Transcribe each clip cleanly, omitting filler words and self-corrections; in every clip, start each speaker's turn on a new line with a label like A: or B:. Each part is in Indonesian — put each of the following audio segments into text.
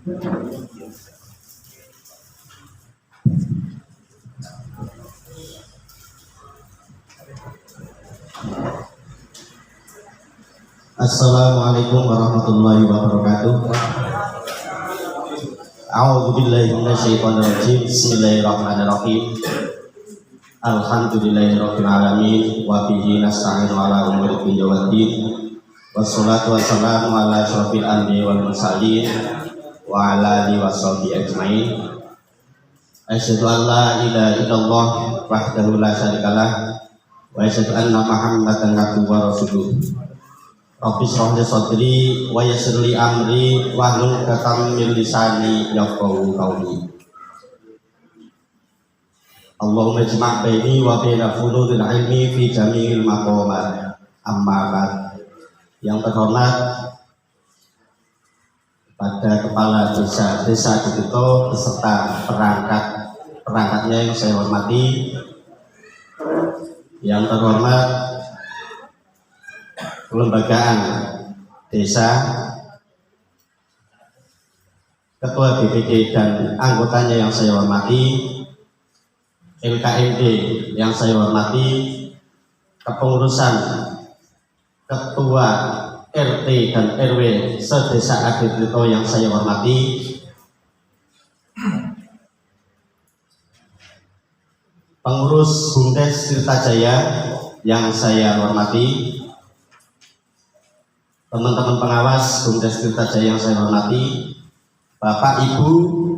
A: Assalamualaikum warahmatullahi wabarakatuh. A'udzubillahi minasyaitonir rajim. Bismillahirrahmanirrahim. Alhamdulillahirabbil alamin wa bihi nasta'inu ala umuri dunya waddin. Wassalatu wassalamu ala asyrofil anbiya'i wal mursalin wa ala alihi washabihi ajmain. Asyhadu an la ilaha illallah wahdahu la syarikalah wa asyhadu anna Muhammadan abduhu wa rasuluh. Rabbi shrah li sadri wa yassir li amri wahlul 'uqdatam min lisani yafqahu qawli. Allahumma ijma' baini wa baina funudil ilmi fi jami'il maqamat. Amma ba'd. Yang terhormat pada kepala desa Aditito beserta perangkatnya yang saya hormati. Yang terhormat kelembagaan desa, ketua BPD dan anggotanya yang saya hormati, LKMD yang saya hormati, kepengurusan ketua RT dan RW sedesa Aditito yang saya hormati, pengurus Bumdes Tirtajaya yang saya hormati, teman-teman pengawas Bumdes Tirtajaya yang saya hormati, Bapak Ibu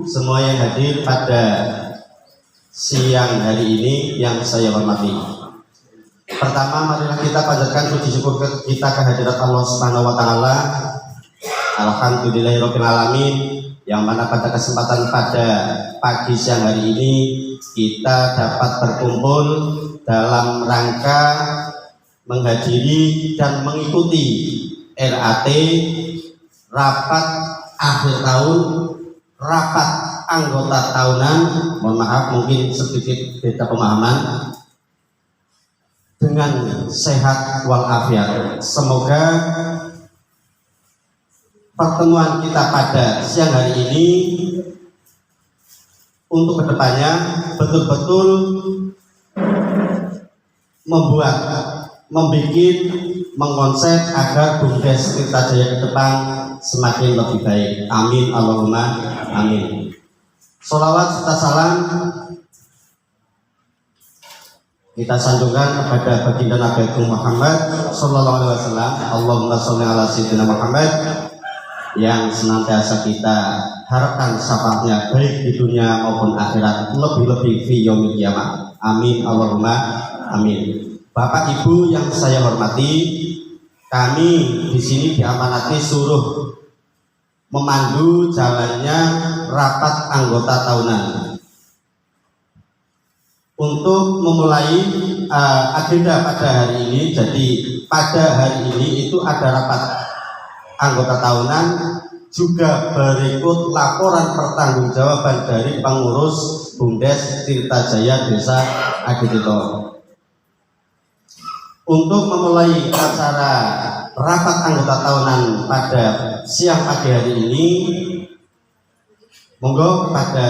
A: semua yang hadir pada siang hari ini yang saya hormati. Pertama, marilah kita panjatkan puji syukur kita kehadirat Allah Subhanahu wa taala. Alhamdulillahirabbil alamin, yang mana pada kesempatan pada pagi siang hari ini kita dapat berkumpul dalam rangka menghadiri dan mengikuti RAT, rapat akhir tahun, rapat anggota tahunan. Mohon maaf mungkin sedikit beda pemahaman, dengan sehat walafiat. Semoga pertemuan kita pada siang hari ini untuk kedepannya betul-betul mengkonsep agar Bumdes Tirtajaya ke depan semakin lebih baik. Amin Allahumma amin. Sholawat serta salam kita sanjungkan kepada baginda Nabi Muhammad sallallahu alaihi wasallam. Allahumma sholli ala sayyidina Muhammad, yang senantiasa kita harapkan syafaatnya baik di dunia maupun akhirat, lebih-lebih fi yaumil qiyamah. Amin Allahumma amin. Bapak Ibu yang saya hormati, kami di sini diamanati suruh memandu jalannya rapat anggota tahunan. Untuk memulai agenda pada hari ini, jadi pada hari ini itu ada rapat anggota tahunan, juga berikut laporan pertanggungjawaban dari pengurus Bumdes Tirtajaya Desa Aditito. Untuk memulai acara rapat anggota tahunan pada siang pagi hari ini, monggo kepada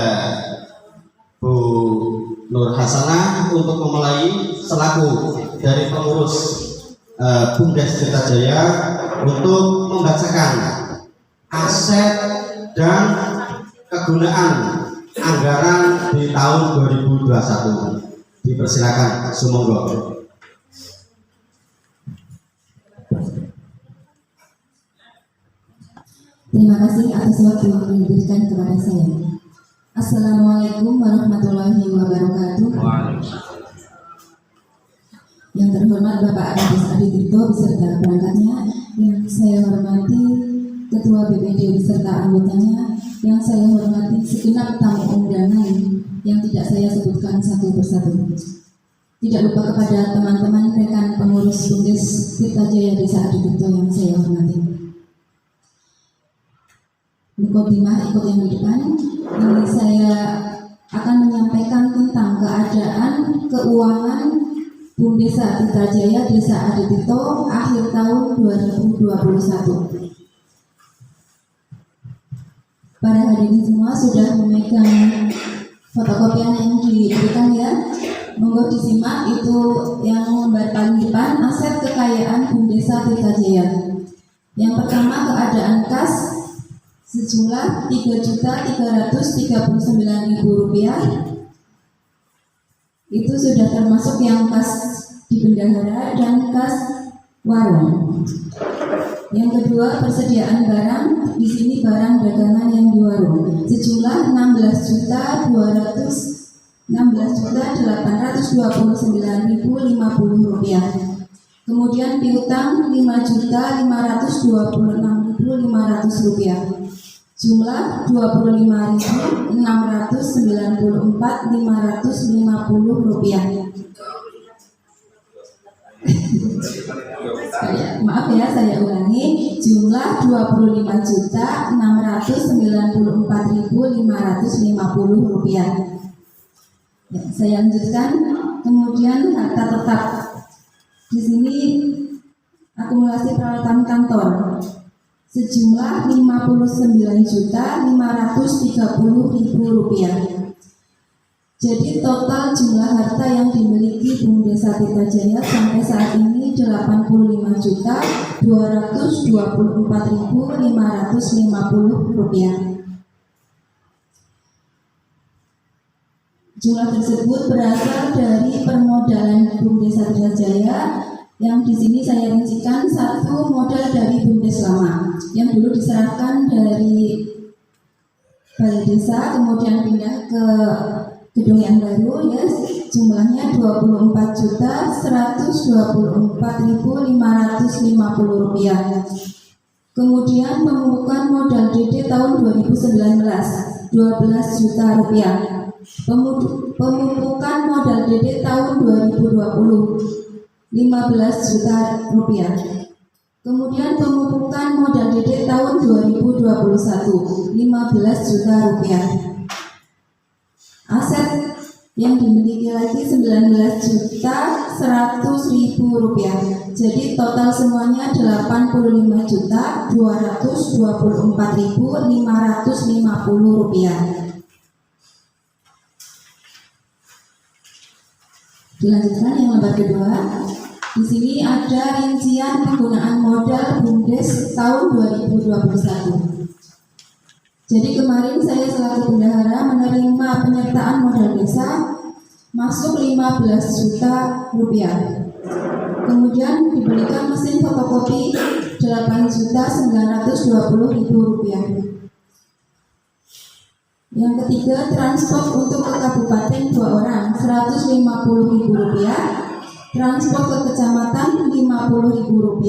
A: Bu Nur Hasanah untuk memulai selaku dari pengurus Bumdes Tirtajaya untuk membacakan aset dan kegunaan anggaran di tahun 2021. Dipersilakan, sumonggo.
B: Terima kasih atas waktu yang diberikan kepada saya. Assalamualaikum warahmatullahi wabarakatuh. Yang terhormat Bapak Aditito beserta perangkatnya, yang saya hormati Ketua BPD beserta anggotanya, yang saya hormati segenap tamu undangan yang tidak saya sebutkan satu persatu. Tidak lupa kepada teman-teman rekan pengurus Bumdes Tirtajaya Desa Aditito yang saya hormati. Mukadimah ikut yang di depan. Ini saya akan menyampaikan tentang keadaan keuangan Bumdes Tirtajaya Desa Aditito akhir tahun 2021. para hadirin semua sudah memegang fotokopian yang diberikan ya. Monggo disimak, itu yang lembar paling depan, aset kekayaan Bumdesa Tirtajaya. Yang pertama, keadaan kas sejumlah Rp3.339.000. Itu sudah termasuk yang kas di bendahara dan kas warung. Yang kedua, persediaan barang, di sini barang dagangan yang di warung sejumlah Rp16.829.050. Kemudian piutang Rp5.526.500. Jumlah Rp26.694.550. Maaf ya, saya ulangi, jumlah Rp26.694.550. Ya, saya lanjutkan. Kemudian harta tetap, di sini akumulasi peralatan kantor sejumlah Rp59.530.000. Jadi total jumlah harta yang dimiliki Bumdesa Tirtajaya sampai saat ini Rp85.224.550. Jumlah tersebut berasal dari permodalan Bumdesa Tirtajaya, yang di sini saya rincikan. Satu, modal dari Bumdes lama yang dulu diserahkan dari Balai Desa, kemudian pindah ke gedung yang baru ya, jumlahnya Rp24.124.550. Kemudian pembukuan modal DD tahun 2019 Rp12 juta. Pemupukan modal DD tahun 2020 Rp15 juta. Kemudian pemupukan modal DD tahun 2021 Rp15 juta. Aset yang dimiliki lagi Rp19.100.000. Jadi total semuanya Rp85.224.550. Dilanjutkan yang lembar kedua. Di sini ada rincian penggunaan modal Bumdes tahun 2021. Jadi kemarin saya selaku bendahara menerima penyertaan modal desa masuk Rp15 juta. Kemudian diberikan mesin fotokopi Rp8.920.000. Yang ketiga, transport untuk ke kabupaten 2 orang Rp150.000, transport ke kecamatan Rp50.000,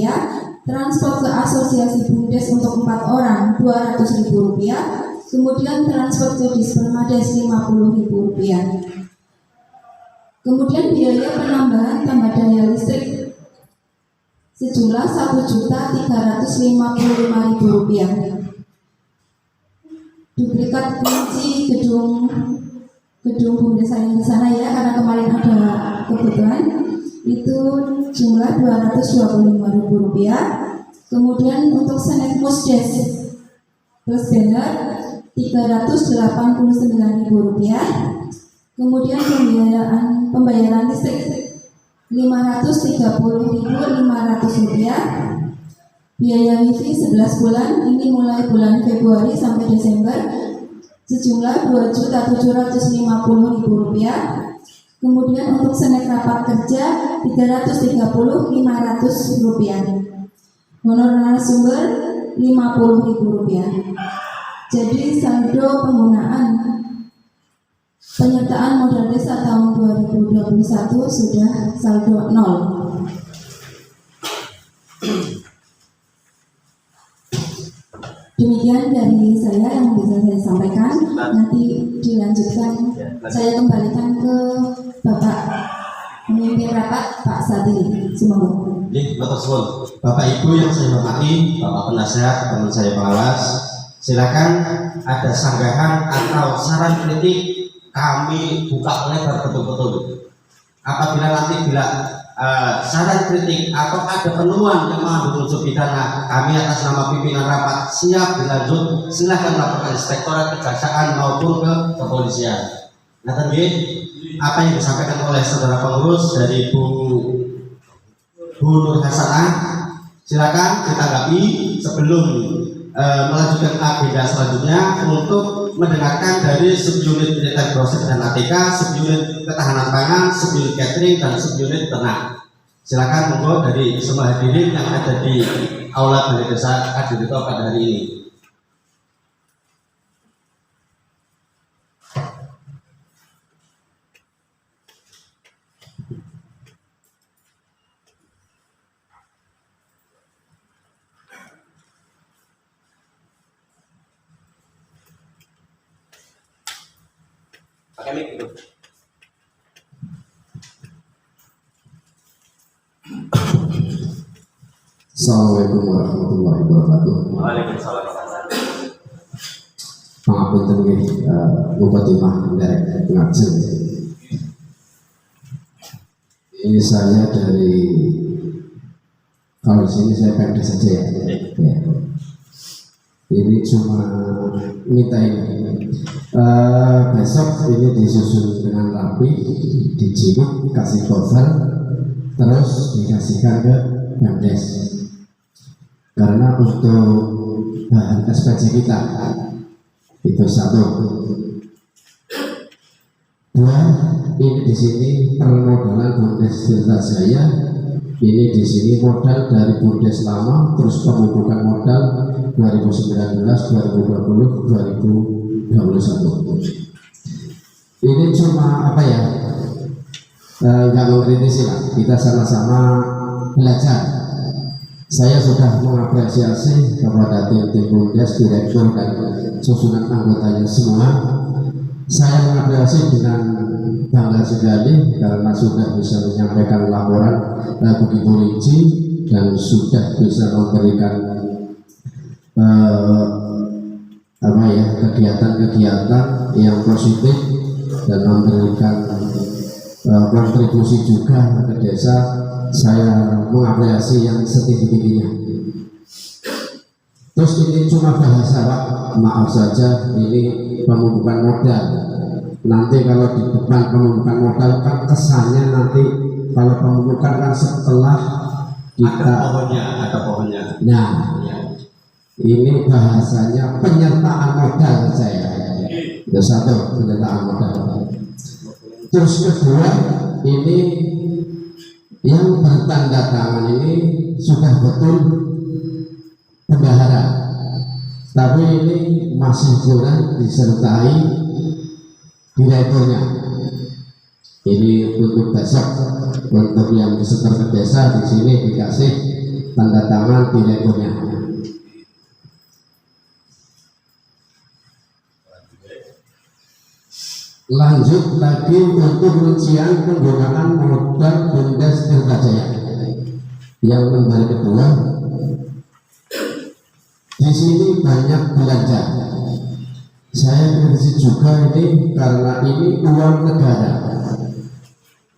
B: transport ke asosiasi Bumdes untuk 4 orang Rp200.000, kemudian transport ke Dispermades Rp50.000. Kemudian biaya penambahan tambah daya listrik sejumlah Rp1.355.000. Duplikat kunci gedung Bumdes yang di sana ya, karena kemarin ada kebutuhan, itu jumlah Rp225.000. Kemudian untuk snack musdes plus banner Rp389.000. Kemudian pembayaran listrik Rp530.500. Biaya wifi 11 bulan, ini mulai bulan Februari sampai Desember, sejumlah Rp2.750.000. Kemudian untuk snack rapat kerja Rp330.500. Honor narasumber Rp50.000. Jadi saldo penggunaan penyertaan modal desa tahun 2021 sudah saldo 0. Demikian dari saya yang bisa saya sampaikan. Nanti dilanjutkan, saya kembalikan ke Bapak Pemimpin Rapat, Pak Sadili. Semoga.
A: Bapak Suwun, Bapak Ibu yang saya hormati, Bapak Penasihat, teman saya pengawas, silakan ada sanggahan atau saran kritik kami buka lebar betul-betul. Apabila nanti bila saran kritik atau ada penemuan yang mengandung unsur pidana, kami atas nama pimpinan rapat siap dilanjut, silahkan laporkan Inspektorat Kejaksaan maupun ke kepolisian. Nah tadi apa yang disampaikan oleh saudara pengurus dari Bu Nur Hasanah, silakan ditanggapi sebelum melanjutkan agenda selanjutnya untuk mendengarkan dari subunit militer proses dan ATK, subunit ketahanan pangan, subunit catering, dan subunit ternak. Silakan monggo dari semua hadirin yang ada di Aula Balai Desa Kadinito pada hari ini. Pakai mic dulu.
C: Assalamualaikum warahmatullahi wabarakatuh.
A: Waalaikumsalam.
C: Pangapunten nggih Bupati Mah Nderek Ngajeng. Ini saya dari, kalau di sini saya pendek saja ya. Ini cuma minta ini. Besok ini disusun dengan rapi, dijilid, kasih cover, terus dikasihkan ke Pemdes. Karena untuk bahan SPC kita itu satu. Dua, ini di sini permodalan Bumdes Tirtajaya. Ini di sini modal dari Bumdes lama, terus pembukaan modal 2019, 2020, 2021. Ini cuma apa ya? Nggak mengkritisi lah. Kita sama-sama belajar. Saya sudah mengapresiasi kepada tim Bumdes, direktur dan susunan anggotanya semua. Saya mengapresiasi dengan bangga sekali karena sudah bisa menyampaikan laporan begitu rinci dan sudah bisa memberikan kegiatan-kegiatan yang positif dan memberikan kontribusi juga ke desa. Saya mengapresiasi yang setinggi-tingginya. Terus ini cuma bahasa Pak, maaf saja ini pembukaan modal. Nanti kalau di depan pembukaan modal kan kesannya nanti kalau pembukaan kan setelah kita
A: ada pohonnya.
C: Nah, ini bahasanya penyertaan modal saya. Itu satu, penyertaan modal. Terus kedua, ini yang bertanda tangan ini sudah betul bendahara, tapi ini masih kurang disertai direkturnya. Ini untuk besok, untuk yang disetor ke desa di sini dikasih tanda tangan direkturnya. Lanjut lagi untuk rincian penggunaan modal Bumdes Tirtajaya. Yang nomor kedua, di sini banyak belanja. Saya kritisi juga ini karena ini uang negara.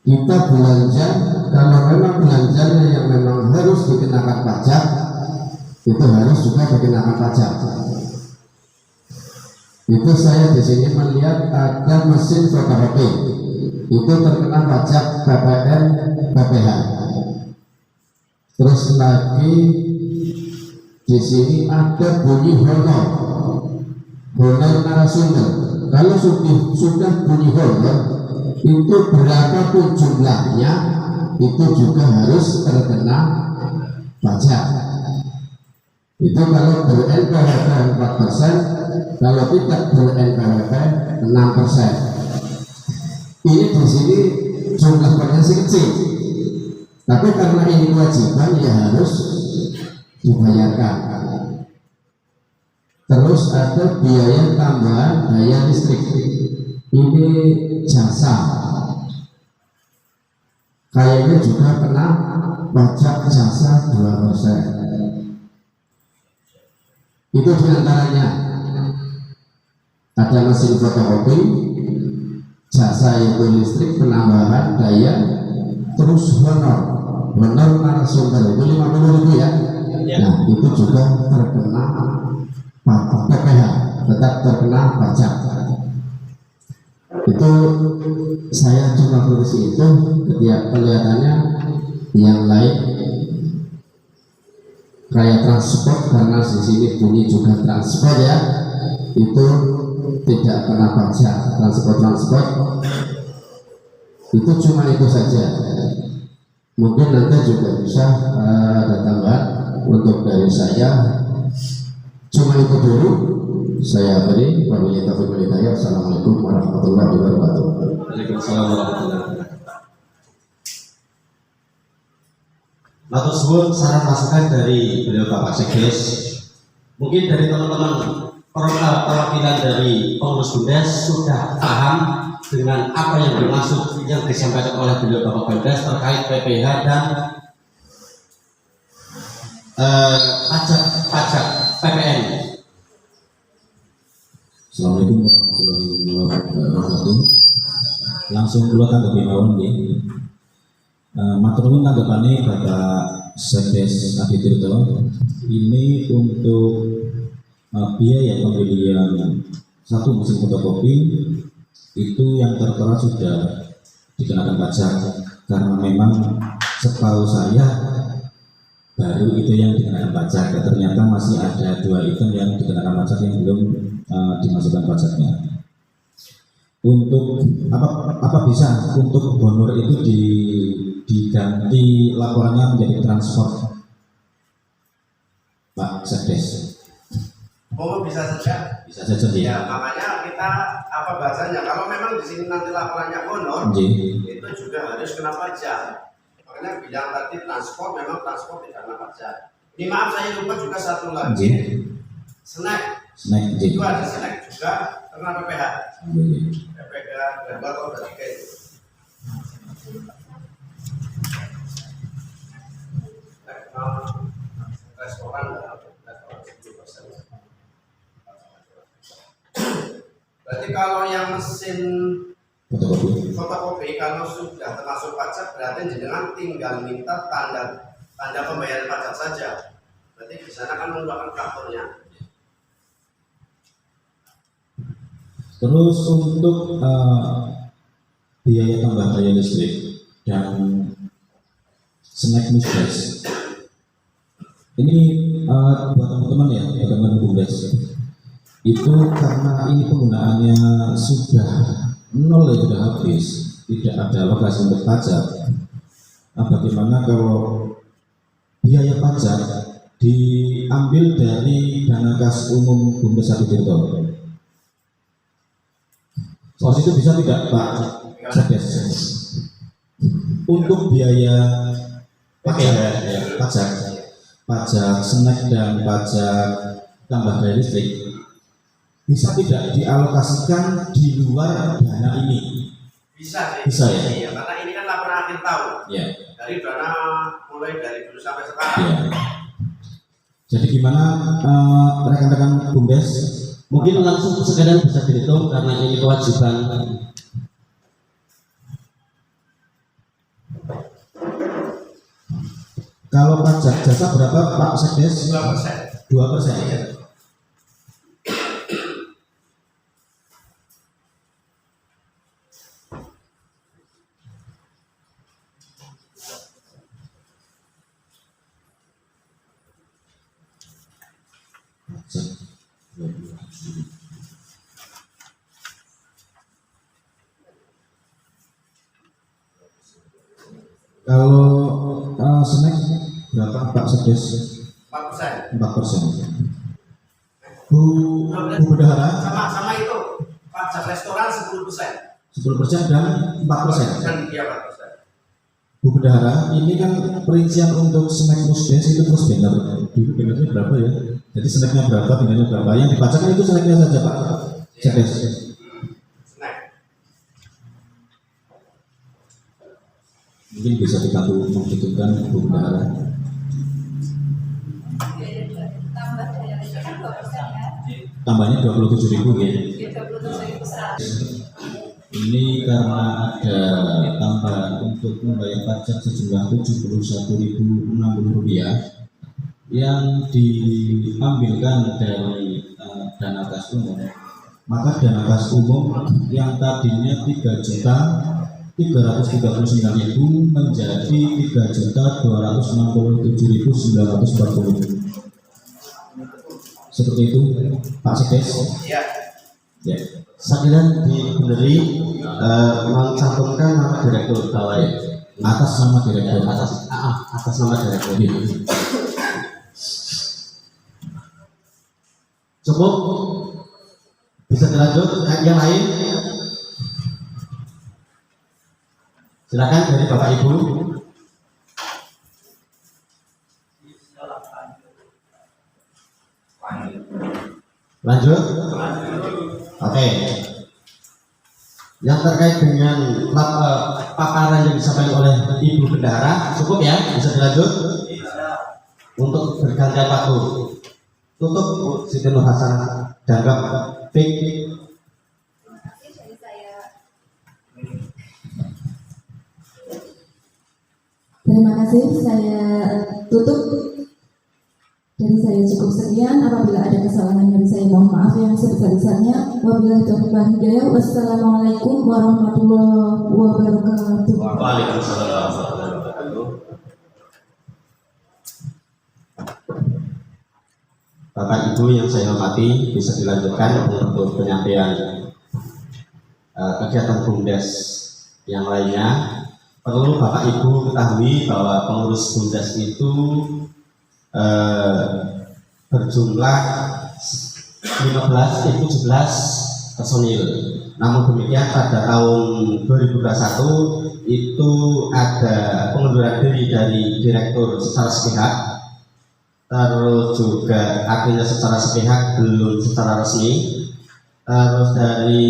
C: Kita belanja, kalau memang belanjanya yang memang harus dikenakan pajak, itu harus juga dikenakan pajak. Itu saya di sini melihat ada mesin fotokopi, itu terkena pajak PPN, PPH. Terus lagi di sini ada bunyi honor narasumber. Kalau sudah bunyi honor, itu berapapun jumlahnya, itu juga harus terkena pajak. Itu kalau ber-NPWP 4%, kalau tidak ber-NPWP 6%. Ini di sini jumlah pajak kecil, tapi karena ini kewajiban ya harus dibayarkan. Terus ada biaya tambahan daya listrik, ini jasa, kayaknya juga kena pajak jasa 2%. Itu diantaranya ada mesin fotokopi, jasa yaitu listrik, penambahan daya, terus honor narasumber itu 50.000 ya. Nah itu juga terkena PPh, tetap terkena pajak. Itu saya cuma berisi itu, ketika kelihatannya yang lain kayak transport, karena di sini bunyi juga transport ya, itu tidak kena pajak. Transport itu cuma itu saja. Mungkin nanti juga bisa ada tambahan. Untuk dari saya cuma itu dulu saya beri. Wabillahi taufiq wal hidayah. Assalamualaikum warahmatullahi wabarakatuh.
A: Waalaikumsalam warahmatullahi wabarakatuh. Matur suwun saran masukan dari beliau Bapak Sekdes. Mungkin dari teman-teman perwakilan dari pengurus BUMDes sudah paham dengan apa yang dimaksud yang disampaikan oleh beliau Bapak BUMDes terkait PPh dan pajak PPN.
D: Assalamualaikum warahmatullahi wabarakatuh. Langsung kula tanggapi mawon nggih. Matur nuwun tanggapane Bapak Sekdes Adi Tirto. Ini untuk biaya pembelian satu mesin fotokopi itu yang tertera sudah dikenakan pajak, karena memang setahu saya baru itu yang dikenakan pajak. Ternyata masih ada 2 item yang dikenakan pajak yang belum dimasukkan pajaknya. Untuk apa bisa untuk honor itu diganti laporannya menjadi transport, Pak Sekdes?
E: Oh, bisa saja.
D: Bisa saja
E: Ya, makanya kita apa bahasanya? Kalau memang di sini nanti laporannya honor, itu juga harus kena pajak. Makanya bilang tadi transport, memang transport tidak kena pajak. Ini maaf saya lupa juga satu lagi. Snack. Itu ada snack juga kena PPh. PPh berapa atau ada 3 itu. Restoran 10%. Berarti kalau yang mesin fotokopi kalau sudah termasuk pajak, berarti jenengan tinggal minta tanda pembayaran pajak saja. Berarti di sana kan menggunakan fakturnya.
D: Terus untuk biaya tambah daya listrik dan snack musdes, ini buat teman-teman ya, teman-teman BUMDes, itu karena ini penggunaannya sudah nol, ya sudah habis, tidak ada alokasi untuk pajak. Bagaimana kalau biaya pajak diambil dari dana kas umum BUMDes Adi Tirto? Soal itu bisa tidak Pak Sekdes? Untuk biaya pajak snack dan pajak tambah daya listrik bisa tidak dialokasikan di luar dana ini?
E: Bisa sih.
D: Bisa ya?
E: Iya, karena ini kan laporan akhir tahun.
D: Ya.
E: Dari dana mulai dari dulu sampai sekarang.
D: Ya. Jadi gimana rekan-rekan BUMDes?
A: Mungkin langsung sekadar bisa dihitung karena ini kewajiban.
D: Kalau pajak jasa berapa Pak Sekdes?
E: 2%.
D: 2%. Kalau snack berapa Pak Sekdes?
E: 4%.
D: 4%. Bu Bendahara
E: Sama itu pajak restoran 10%.
D: 10% dan 4%.
E: Dan dia 4%.
D: Bu Bendahara, ini kan perincian untuk snack musdes itu terus banner. Dulu bannernya berapa ya? Jadi snacknya berapa, bannernya berapa? Yang dibacakan itu snacknya saja Pak Sekdes.
E: Snack.
D: Mungkin bisa dibantu menghitungkan Bu Bendahara.
B: Tambah daya listrik 2% ya.
D: Tambahnya 27.000 ya.
B: 27.100.
D: Ini karena ada tambahan untuk membayar pajak sejumlah Rp71.060 yang diambilkan dari dana kas umum. Maka dana kas umum yang tadinya 3.339.000 menjadi 3.267.940. Seperti itu, Pak Sedes.
E: Ya.
D: Ya.
A: Saya diberi mencantumkan nama direktur bawah ya.
D: Atas nama direktur.
A: Atas nama direktur. Cukup? Bisa dilanjut? Yang lain? Silakan dari Bapak Ibu. Lanjut? Oke. Yang terkait dengan paparan yang disampaikan oleh Ibu Bendahara, cukup ya? Bisa dilanjut? Untuk bergantian waktu. Tutup Siti Nur Hasanah dianggap fake.
B: Terima kasih, saya tutup. Dari saya cukup sekian. Apabila ada kesalahan dari saya mohon maaf yang sebesar-besarnya. Wabillahi taufiq wal hidayah. Wassalamualaikum warahmatullahi wabarakatuh.
A: Waalaikumsalam warahmatullahi wabarakatuh. Bapak Ibu yang saya hormati, bisa dilanjutkan untuk penyampaian kegiatan BUMDes yang lainnya. Perlu Bapak Ibu ketahui bahwa pengurus BUMDes itu berjumlah 17 personil. Namun demikian pada tahun 2021 itu ada pengunduran diri dari direktur secara sepihak, terus juga artinya secara sepihak belum secara resmi, terus dari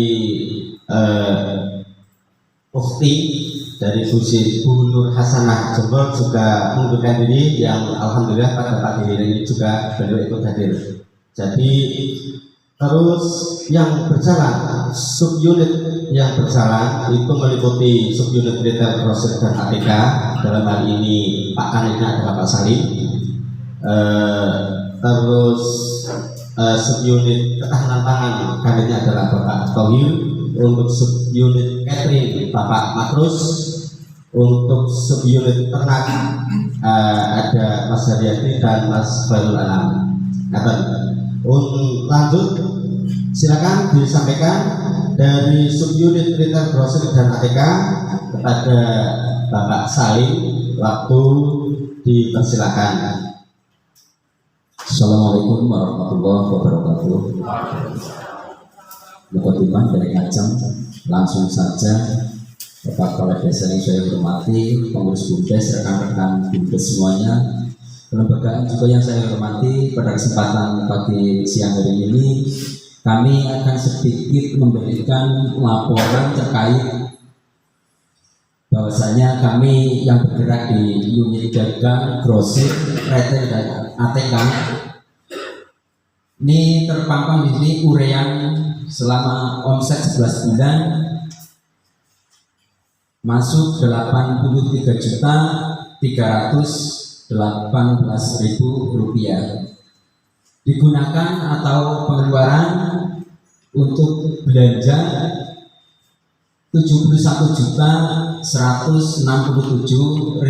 A: Ukti dari Bu Nur Hasanah Jembol juga mengundurkan diri, yang alhamdulillah pada pagi ini juga beliau ikut hadir. Jadi terus yang berjalan, subunit yang berjalan itu meliputi subunit retail grosir dan ATK. Dalam hal ini Pak Kanitnya adalah Pak Salim. Terus subunit ketahanan pangan Kanitnya adalah Bapak Tohir. Untuk subunit catering Bapak Matrus. Untuk subunit ternak ada Mas Haryati dan Mas Bairul Anam. Lanjut, silakan disampaikan dari subunit retail grosir dan ATK kepada Bapak Salim. Waktu dipersilakan.
F: Assalamualaikum warahmatullahi wabarakatuh. Mukadimah dari Ngajeng, langsung saja Bapak Kepala Desa yang saya hormati, pengurus BUMDes, rekan-rekan BUMDes semuanya, kelembagaan juga yang saya hormati. Pada kesempatan pagi siang hari ini kami akan sedikit memberikan laporan terkait bahwasanya kami yang bergerak di unit dagang, grosir, retail dan ATK ini terpampang di sini urean selama omset 11 bulan masuk 83.318.000 rupiah. Digunakan atau pengeluaran untuk belanja 71.167.000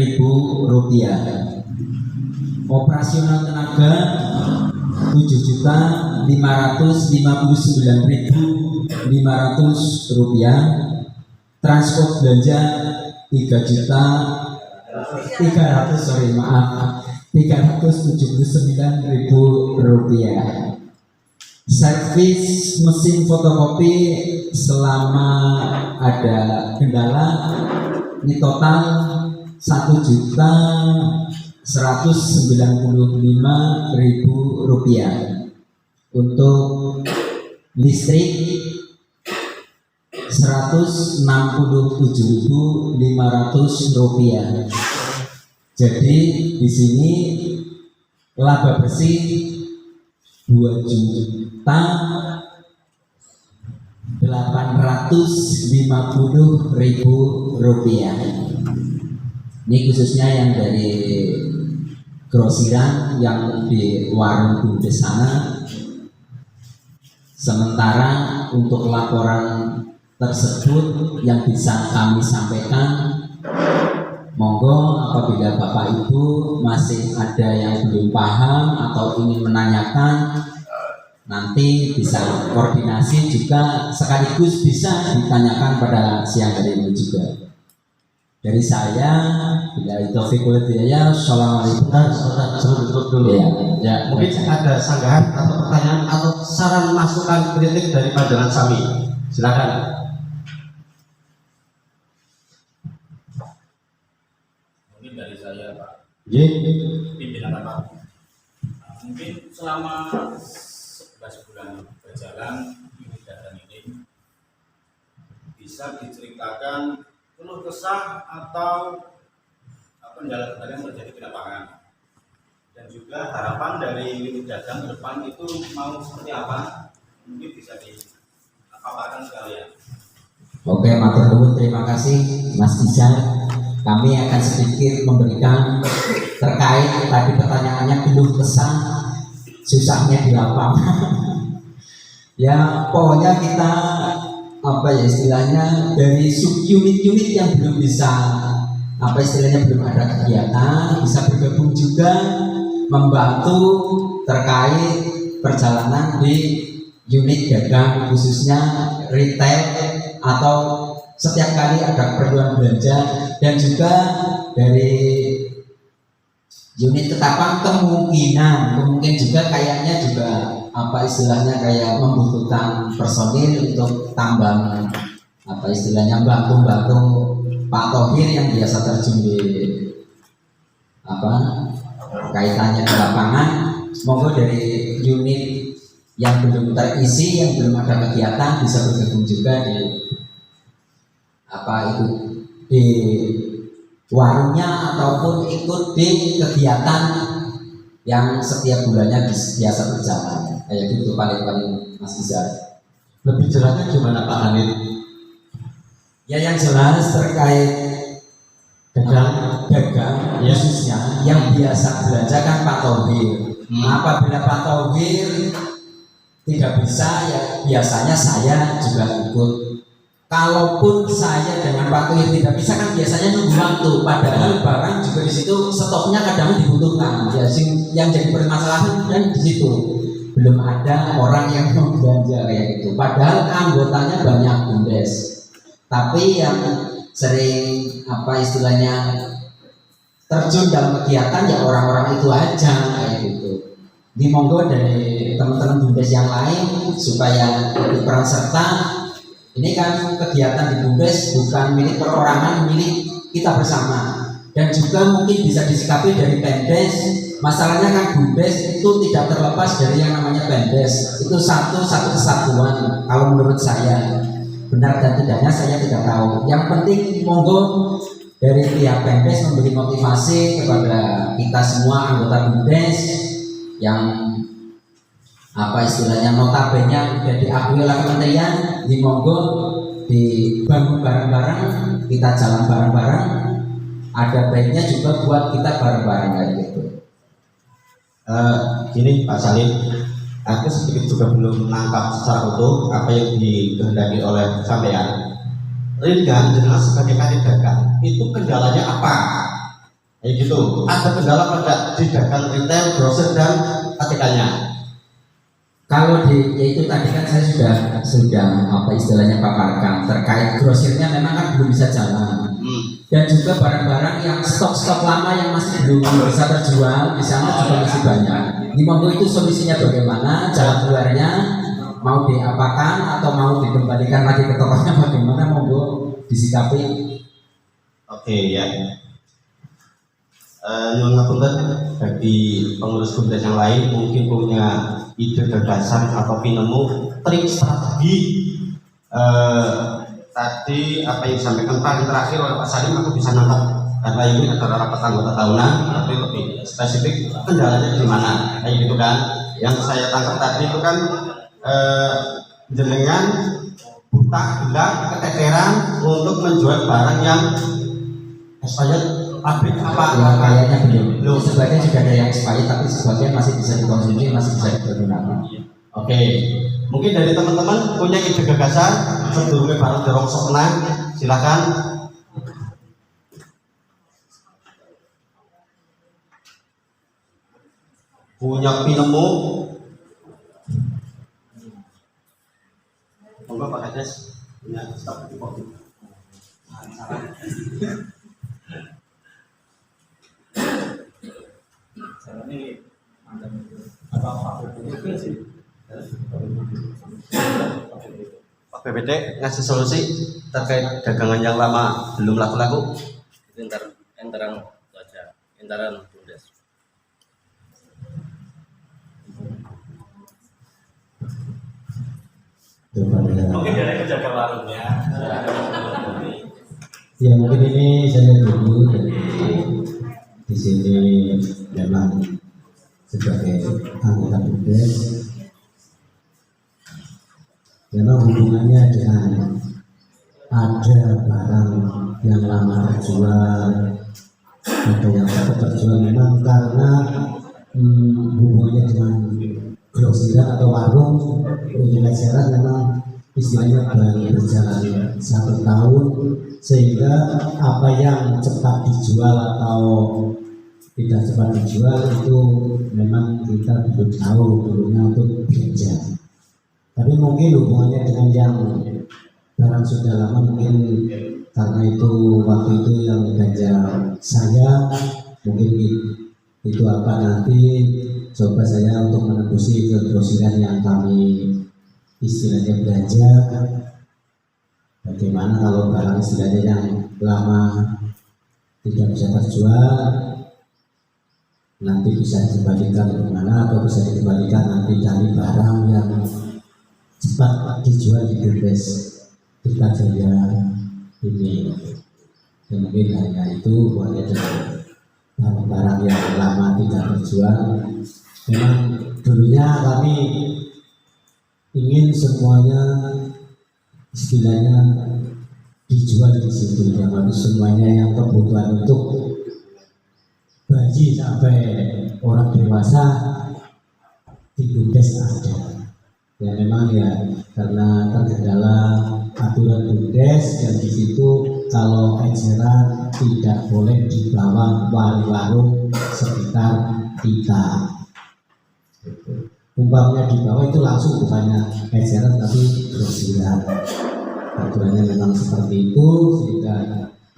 F: rupiah. Operasional tenaga 7.559.500 rupiah. Transport belanja 379.000 rupiah. Servis mesin fotokopi selama ada kendala ini total 1.195.000 rupiah. Untuk listrik 167.500 rupiah. Jadi di sini laba bersih 2.800.000 Rp850.000. Ini khususnya yang dari grosiran yang di warung Bumdes sana. Sementara untuk laporan tersebut yang bisa kami sampaikan, monggo apabila Bapak Ibu masih ada yang belum paham atau ingin menanyakan, nanti bisa koordinasi juga sekaligus bisa ditanyakan pada siang hari ini juga. Dari saya, bila itu fikul hidayah, assalamualaikum.
A: Sebelum tutup dulu
F: Ya,
A: mungkin ada sanggahan atau pertanyaan atau saran masukan kritik dari pandangan Sami, silakan.
D: Mungkin dari saya Pak
A: Ye.
D: pimpinan Pak, mungkin selama 11 bulan berjalan kegiatan ini bisa diceritakan penuh kesah atau kendala-kendala yang terjadi di lapangan, dan juga harapan dari unit dagang ke depan itu mau seperti apa, mungkin bisa dipaparkan sekalian.
F: Oke, matur nuwun, terima kasih Mas Izar. Kami akan sedikit memberikan terkait tadi pertanyaannya keluh kesah susahnya di lapangan. Ya pokoknya kita apa ya istilahnya dari sub-unit-unit yang belum bisa apa istilahnya belum ada kegiatan bisa bergabung juga membantu terkait perjalanan di unit dagang khususnya retail atau setiap kali ada keperluan belanja, dan juga dari unit Ketapang kemungkinan juga kayaknya juga apa istilahnya kayak membutuhkan personil untuk tambang apa istilahnya bantu Pak Tohir yang biasa terjun di apa kaitannya di lapangan. Semoga dari unit yang belum terisi, yang belum ada kegiatan bisa bergabung juga di apa itu di warungnya ataupun ikut di kegiatan yang setiap bulannya biasa berjalan. Kayak gitu paling Mas Izar.
A: Lebih jelasnya gimana Pak Hanif?
F: Ya yang jelas terkait dagang
A: Ya.
F: khususnya yang biasa belanja kan Pak Tohir. Apabila Pak Tohir tidak bisa, ya biasanya saya juga ikut. Kalaupun saya dengan Pak Tohir tidak bisa kan biasanya nunggu waktu. Padahal barang juga di situ stoknya kadang dibutuhkan. Ya, yang jadi permasalahan kan di situ belum ada orang yang mau belanja kayak gitu. Padahal anggotanya banyak Bumdes. Tapi yang sering apa istilahnya terjun dalam kegiatan ya orang-orang itu aja kayak gitu. Di monggo dari teman-teman Bumdes yang lain supaya ikut peran serta. Ini kan kegiatan di Bumdes bukan milik perorangan, milik kita bersama. Dan juga mungkin bisa disikapi dari Pemdes. Masalahnya kan Bumdes itu tidak terlepas dari yang namanya Pemdes. Itu satu kesatuan kalau menurut saya. Benar dan tidaknya saya tidak tahu. Yang penting monggo dari pihak Pemdes memberi motivasi kepada kita semua anggota Bumdes yang apa istilahnya notabene udah diakui oleh kementerian, di monggo dibangun bareng-bareng, kita jalan bareng-bareng. Ada baiknya juga buat kita bareng-bareng kayak gitu.
A: Gini Pak Salim, aku sedikit juga belum menangkap secara utuh apa yang dikehendaki oleh sampean. Ringan jelas sebagai kanit dagang itu kendalanya apa? Kayak gitu. Ada kendala pada di dagang retail, grosir dan ATK-nya.
F: Kalau yaitu tadi kan saya sudah apa istilahnya paparkan terkait grosirnya memang kan belum bisa jalan. Dan juga barang-barang yang stok lama yang masih belum bisa terjual di sana juga masih banyak. Di monggo itu solusinya bagaimana, jalan keluarnya mau diapakan atau mau dikembalikan lagi ke tokonya bagaimana, monggo disikapi.
A: Oke ya. Nyuwun ngapunten bagi pengurus Bumdes yang lain mungkin punya ide gagasan atau pinemu trik strategi tadi apa yang disampaikan paling terakhir oleh Pak Salim aku bisa nangkap karena ini adalah rapat anggota tahunan tapi lebih spesifik kendalanya di mana kayak gitu kan. Yang saya tangkap tadi itu kan jenengan buta, gelap, keteteran untuk menjual barang yang expired pabrik apa?
F: Ya, kayaknya belum.
A: Belum.
F: Sebagian juga ada yang expired, tapi sebagian masih bisa dikonsumsi, masih bisa dipergunakan.
A: Oke, mungkin dari teman-teman punya ide gagasan sebelumnya barang dirongsok tenang, silakan. Punya pinemu, monggo Pak Kades punya staf kopi. Pak BPD ngasih solusi terkait dagangan yang lama belum laku-laku.
G: Itu entaran saja, entaran BUMDes.
D: Mungkin dari penjaga warungnya. Ya mungkin ini saya dulu dari di sini memang sebagai anggota BUMDes memang hubungannya dengan ada barang yang lama terjual, ada yang tak terjual memang karena hubungannya dengan grosiran atau warung untuk eceran memang istilahnya baru berjalan 1 tahun, sehingga apa yang cepat dijual atau tidak cepat dijual itu memang kita belum tahu dulunya untuk belanja. Tapi mungkin hubungannya dengan yang barang sudah lama, mungkin karena itu waktu itu yang belanja saya, mungkin itu apa nanti coba saya untuk menembusi ke grosiran yang kami istilahnya belanja. Bagaimana kalau barang istilahnya yang lama tidak bisa terjual, nanti bisa dikembalikan kemana atau bisa dikembalikan nanti cari barang yang cepat dijual di BUMDes kita Jaya ini. Dan mungkin hanya itu buatnya dengan barang-barang yang lama tidak terjual. Memang dulunya kami ingin semuanya istilahnya dijual di situ, yang habis semuanya yang kebutuhan untuk bayi sampai orang dewasa di BUMDes ada. Ya memang ya karena terkendala aturan BUMDes dan di situ kalau eceran tidak boleh dibawa warung sekitar kita. Umpamanya di bawah itu langsung bukannya eceran tapi grosiran. Aturannya memang seperti itu, sehingga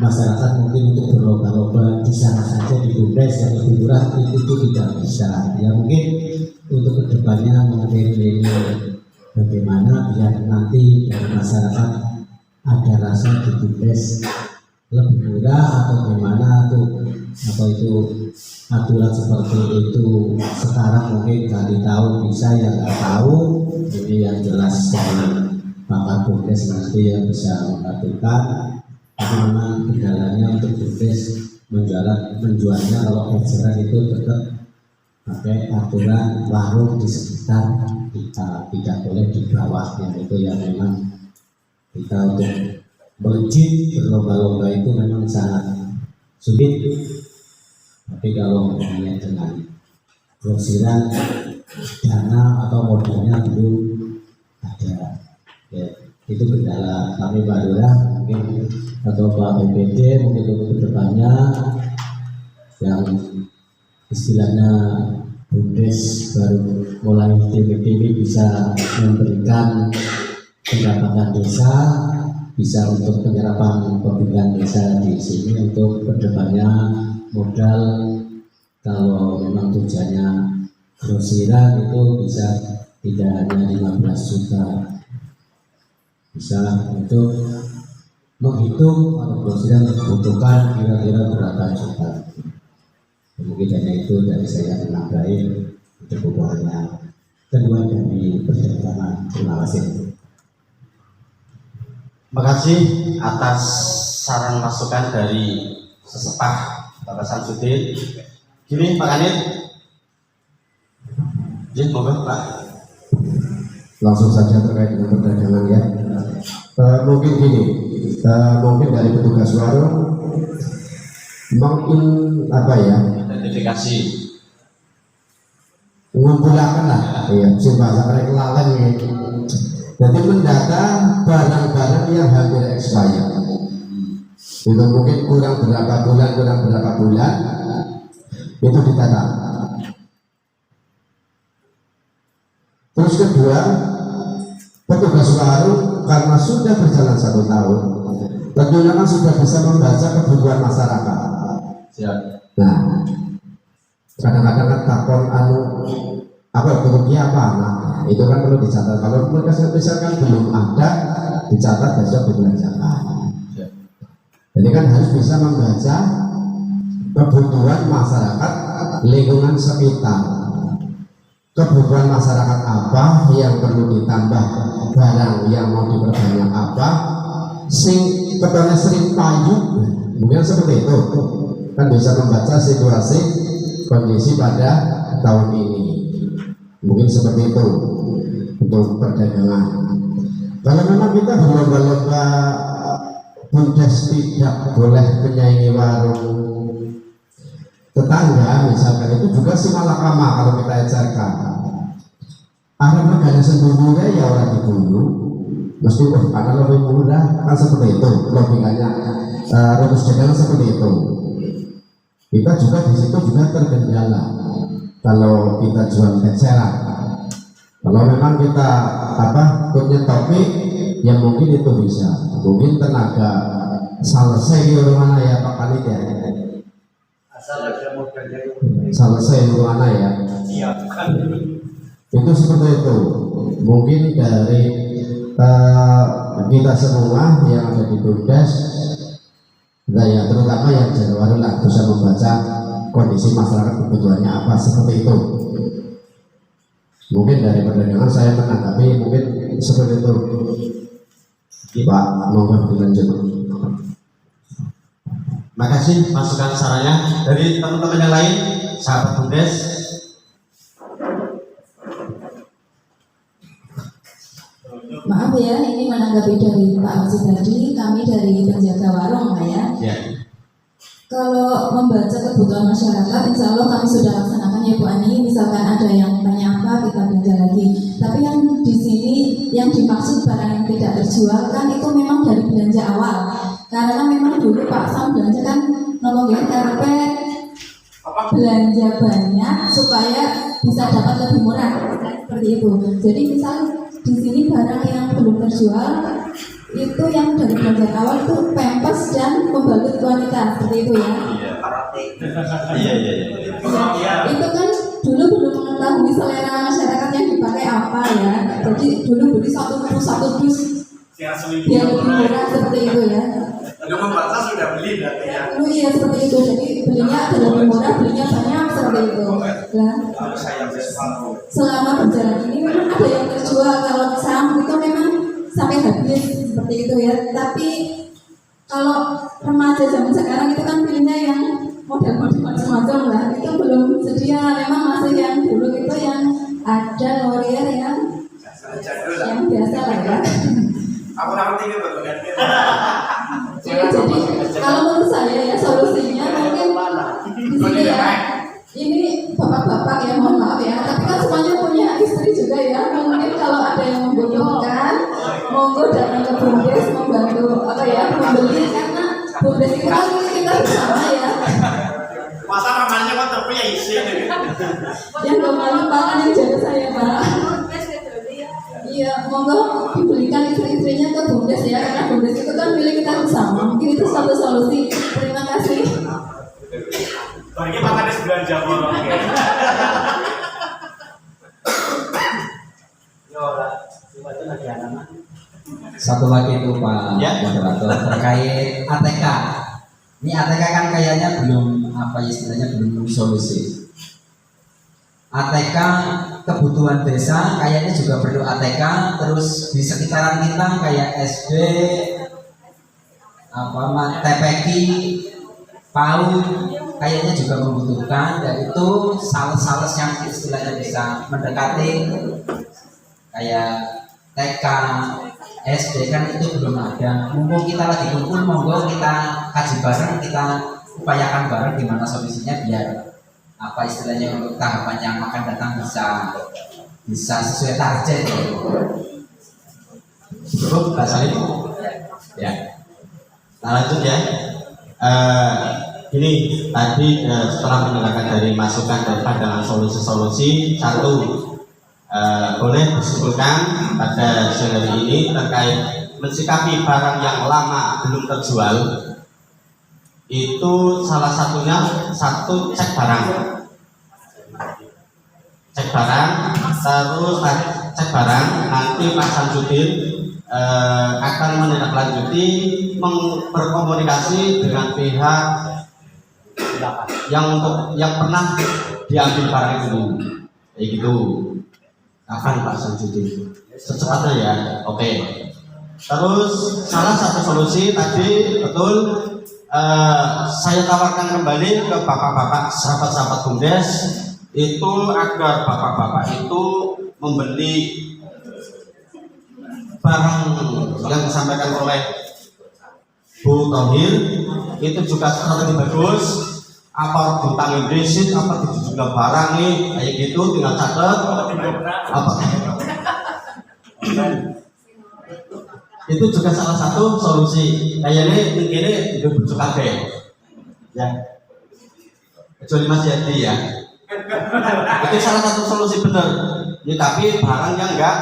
D: masyarakat mungkin untuk berlomba-lomba di sana saja di BUMDes yang lebih murah itu tidak bisa. Ya mungkin untuk kedepannya mungkin ini bagaimana biar nanti dari masyarakat ada rasa di BUMDes lebih murah atau bagaimana tuh, atau itu aturan seperti itu sekarang mungkin kali tahu bisa yang nggak tahu, ini yang jelas dari pakar BUMDes nanti yang bisa mengaturkan. Tapi memang kendalanya untuk BUMDes menjualnya kalau eceran itu tetap pakai aturan warung di sekitar kita, tidak boleh di bawahnya. Itu yang memang kita untuk melejit berlomba-lomba itu memang sangat sulit. Tapi kalau hubungannya dengan grosiran, dana atau modalnya belum ada, ya, itu kendala kami Pak Lurah mungkin atau Pak BPD mungkin untuk kedepannya yang istilahnya BUMDes baru mulai TV bisa memberikan pendapatan desa, bisa untuk penyerapan pembinaan desa di sini untuk kedepannya modal. Kalau memang tujuannya grosiran itu bisa tidak hanya 15 juta, bisa untuk menghitung kalau grosiran membutuhkan kira-kira berapa juta. Mungkin hanya itu dari saya menambahin untuk hubungannya kedua dari perdagangan. Terima kasih.
A: Terima kasih atas saran masukan dari sesepah Bapak Samsudin. Gini Pak Kanit, jadi monggo Pak.
C: Langsung saja terkait dengan perdagangan ya. Mungkin gini, mungkin dari petugas warung
A: Identifikasi.
C: ngumpulakan lah, ya, sing bahasa mereka lalen gitu. Jadi mendata barang-barang yang hampir expired. Itu mungkin kurang berapa bulan, itu ditata. Terus kedua, petugas warung karena sudah berjalan 1 tahun, tentunya kan sudah bisa membaca kebutuhan masyarakat.
A: Siap.
C: Nah, kadang-kadang kan takon bentuknya apa, nah, itu kan perlu dicatat. Kalau mereka misalkan belum ada, dicatat besok dibelanjakan. Jadi kan harus bisa membaca kebutuhan masyarakat lingkungan sekitar. Kebutuhan masyarakat apa yang perlu ditambah, barang yang mau diperbanyak apa, sing ketone sering payu, mungkin seperti itu. Kan bisa membaca situasi kondisi pada tahun ini. Mungkin seperti itu untuk perdagangan. Kalau memang kita berlomba-lomba Bumdes tidak boleh menyaingi warung tetangga, misalkan, itu juga si malakama kalau kita ejarkan. Arah regane sendirinya ya orang dibulu, mesti karena lebih murah, kan seperti itu logikanya. Rumus dagang seperti itu. Kita juga di situ juga terkendala kalau kita jual eceran. Kalau memang kita punya topik, ya mungkin itu bisa. Mungkin tenaga selesai di mana ya Pak Khalid ya. Selesai di mana ya. Itu seperti itu. Mungkin dari kita semua yang ada di Bumdes, ya terutama yang Januari lah, bisa membaca kondisi masyarakat kebutuhannya apa, seperti itu. Mungkin dari perdagangan saya menanggapi mungkin seperti itu. Pak, monggo dilanjut.
A: Makasih masukan sarannya dari teman-teman yang lain, sahabat Bumdes.
B: Maaf ya, ini menanggapi dari Pak Ozi tadi, kami dari penjaga warung Pak ya.
A: Ya.
B: Kalau membaca kebutuhan masyarakat, insya Allah kami sudah laksanakan ya Bu Ani. Misalkan ada yang tanya apa, kita belanja lagi. Tapi yang di sini yang dimaksud barang yang tidak terjual kan itu memang dari belanja awal. Karena memang dulu Pak Sam belanja kan nolongin karpet, belanja banyak supaya bisa dapat lebih murah, seperti itu. Jadi misal di sini barang yang belum terjual itu yang dari belanja awal itu pempes dan pembalut wanita, seperti itu ya.
A: Iya.
B: Itu kan dulu belum mengetahui selera masyarakat yang dipakai apa ya. Jadi dulu beli satu dus biar lebih murah, seperti itu ya.
E: Belum membaca sudah beli berarti ya.
B: Dulu iya seperti itu. Jadi belinya ada lebih murah, belinya banyak, seperti itu. Nah, selama berjalan ini memang ada yang terjual. Kalau sam itu memang sampai habis, seperti itu ya. Tapi kalau remaja zaman sekarang itu kan pilihnya yang model-model macam-macam lah. Itu belum sedia. Memang masih yang dulu itu yang ada L'Oreal yang biasa lah ya.
E: Aku ngerti gitu kan.
B: Jadi kalau menurut saya ya solusinya mungkin di sini ya. Ini bapak-bapak ya, mohon maaf ya, tapi kan semuanya punya istri juga ya. Mungkin kalau ada yang membutuhkan, monggo datang ke Bumdes membantu membeli, karena Bumdes itu kan kita bersama ya.
E: Masa namanya kok tapi ya isi
B: Yang lupa kan yang jaga saya Pak. Iya, monggo dibelikan istri-istrinya ke Bumdes ya, karena Bumdes itu kan milik kita bersama. Mungkin itu satu solusi. Terima kasih.
E: Bagi Pak Kades belanja bolong.
F: Satu lagi itu Pak Moderator terkait ATK. Ini ATK kan kayaknya belum istilahnya belum solusi. ATK kebutuhan desa kayaknya juga perlu ATK. Terus di sekitaran kita kayak SD, TPQ, PAUD kayaknya juga membutuhkan, yaitu sales-sales yang istilahnya bisa mendekati kayak TK, SD kan itu belum ada. Mumpung kita lagi kumpul, monggo kita kaji bareng, kita upayakan bareng gimana solusinya biar apa istilahnya untuk tahapan yang akan datang bisa sesuai target.
A: Cukup Pak Salim? Ya. Nah lanjut ya. Ini tadi setelah mendengarkan dari masukan dan pandangan solusi-solusi, satu boleh disimpulkan pada siang hari ini terkait mensikapi barang yang lama belum terjual. Itu salah satunya cek barang, terus cek barang. Nanti Pak Samsudin akan menindaklanjuti berkomunikasi dengan pihak yang pernah diambil barang itu, kayak gitu. Akan Pak Samsudin secepatnya ya. Oke. Terus salah satu solusi tadi betul, saya tawarkan kembali ke bapak-bapak sahabat-sahabat Bumdes itu agar bapak-bapak itu membeli barang yang disampaikan oleh Bu Thohir itu juga strategi bagus. Apa ditangin desit, apa juga barang nih kayak gitu, tinggal catat apa. Itu juga salah satu solusi. Kayaknya mungkin itu butuh kafe ya, kecuali Mas Yadi ya. Itu salah satu solusi benar ya, tapi barang yang enggak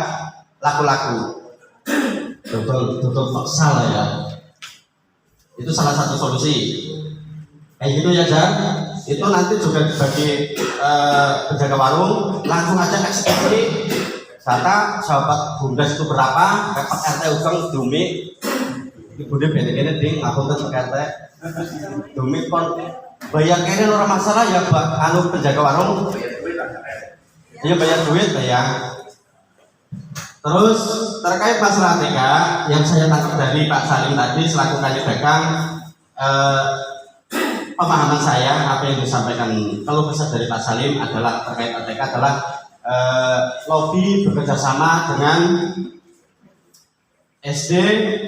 A: laku-laku, betul paksa lah ya. Itu salah satu solusi kayak gitu ya Jan. Itu nanti juga bagi penjaga warung langsung aja eksekusi data sahabat Bumdes itu berapa, dapat RT Ugeng Dumi ibu dia beda-beda ding aku tuh RT Dumi kon bayar kene orang masalah ya Pak anu penjaga warung dia bayar duit ya. Terus terkait masalah ATK yang saya tangkap dari Pak Salim tadi selaku Kadif Dagang, pemahaman saya apa yang disampaikan kalau kesal dari Pak Salim adalah terkait ATK adalah lobby bekerja sama dengan SD,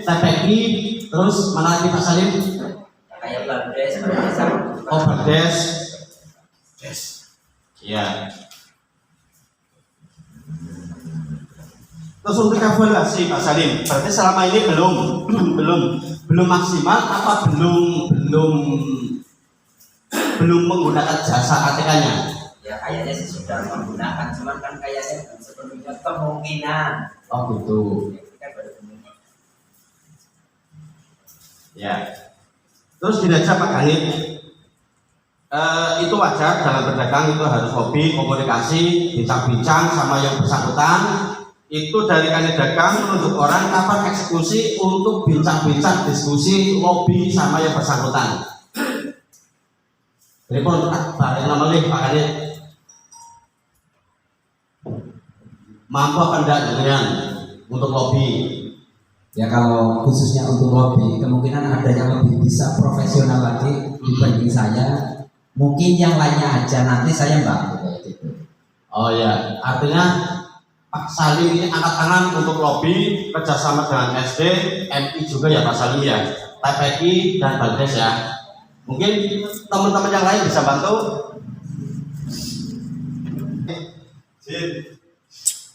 A: TPI, terus mana lagi Pak Salim?
F: Kayak Bumdes,
A: Oh Bumdes, ya. Terus untuk evaluasi Pak Salim, berarti selama ini belum maksimal apa belum menggunakan jasa ATK-nya?
F: Ya kayaknya sih sudah menggunakan, cuman kan kayaknya belum sepenuhnya kemungkinan.
A: Oh gitu. Ya. Terus gini aja Pak Ganit, itu wajar dalam berdagang itu harus hobi, komunikasi, bincang-bincang sama yang bersangkutan. Itu dari Kadif Dagang menunjuk orang kapan eksekusi untuk bincang-bincang, diskusi, lobby sama yang bersangkutan. Jadi pun bareng nama Pak Ganit. Mampu apa enggak dengan untuk lobby?
F: Ya kalau khususnya untuk lobby kemungkinan ada yang lebih bisa profesional lagi dibanding saya. Mungkin yang lainnya aja nanti saya bantu kayak gitu.
A: Oh ya, artinya Pak Salim ini angkat tangan untuk lobby kerjasama dengan SD, MI juga ya Pak Salim ya, TPI dan Bumdes ya. Mungkin teman-teman yang lain bisa bantu.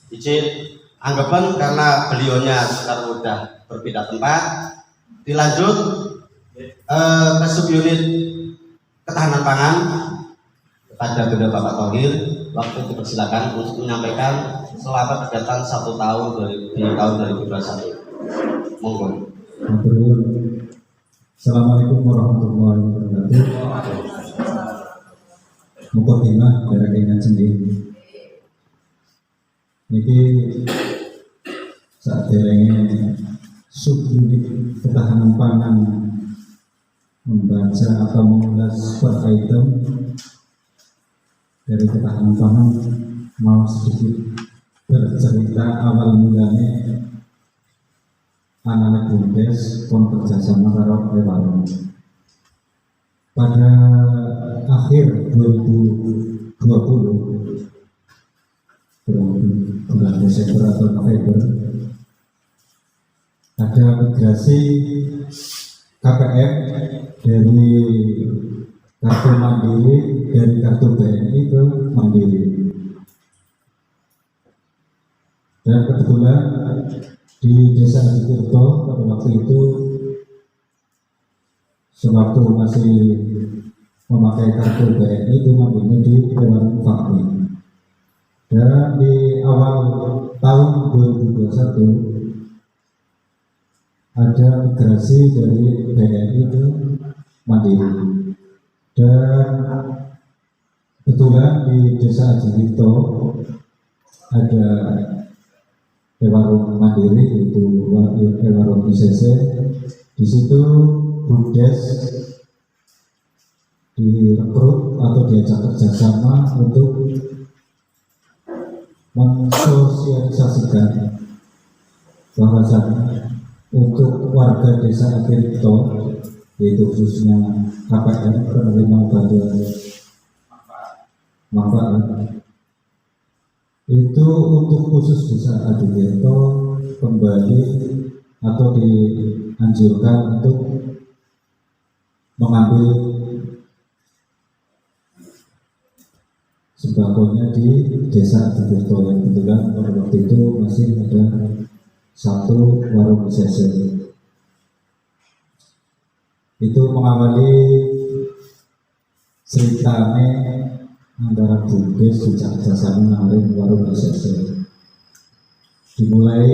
A: Izin anggapan karena beliaunya sekarang udah berpindah tempat, dilanjut ke subunit ketahanan pangan kepada Bunda Bapak Thohir. Waktu dipersilakan untuk menyampaikan selamat kegiatan 1 tahun di tahun 2021. Monggo.
H: Assalamualaikum warahmatullahi wabarakatuh. Mukadimah dari dengan sendiri. Niki saat derenge subunit ketahanan pangan membaca atau mengulas per item dari ketahanan pangan, mau sedikit bercerita awal mulanya anak-anak Bumdes kon kerjasama karo warung. Pada akhir 2020 bulan Desember atau November ada migrasi KPM dari kartu Mandiri, dari kartu BNI ke Mandiri. Dan kebetulan di Desa Aditirto pada waktu itu, sewaktu masih memakai kartu BNI, itu ngambilnya di Warung Fakri. Dan di awal tahun 2021 ada migrasi dari BNI ke Mandiri. Dan kebetulan di Desa Aditirto ada warung Mandiri, yaitu warung ICC. Di situ BUMDes direkrut atau diajak kerjasama untuk mensosialisasikan bahwasannya untuk warga Desa Aditirto, yaitu khususnya KPM, penerima bantuan manfaat, itu untuk khusus Desa Aditirto kembali atau dianjurkan untuk mengambil sembakonya di Desa Aditirto, yang kebetulan pada waktu itu masih ada satu warung ICC. Itu mengawali ceritanya antara BUMDes sejak kerjasama nawarin warung ICC. Dimulai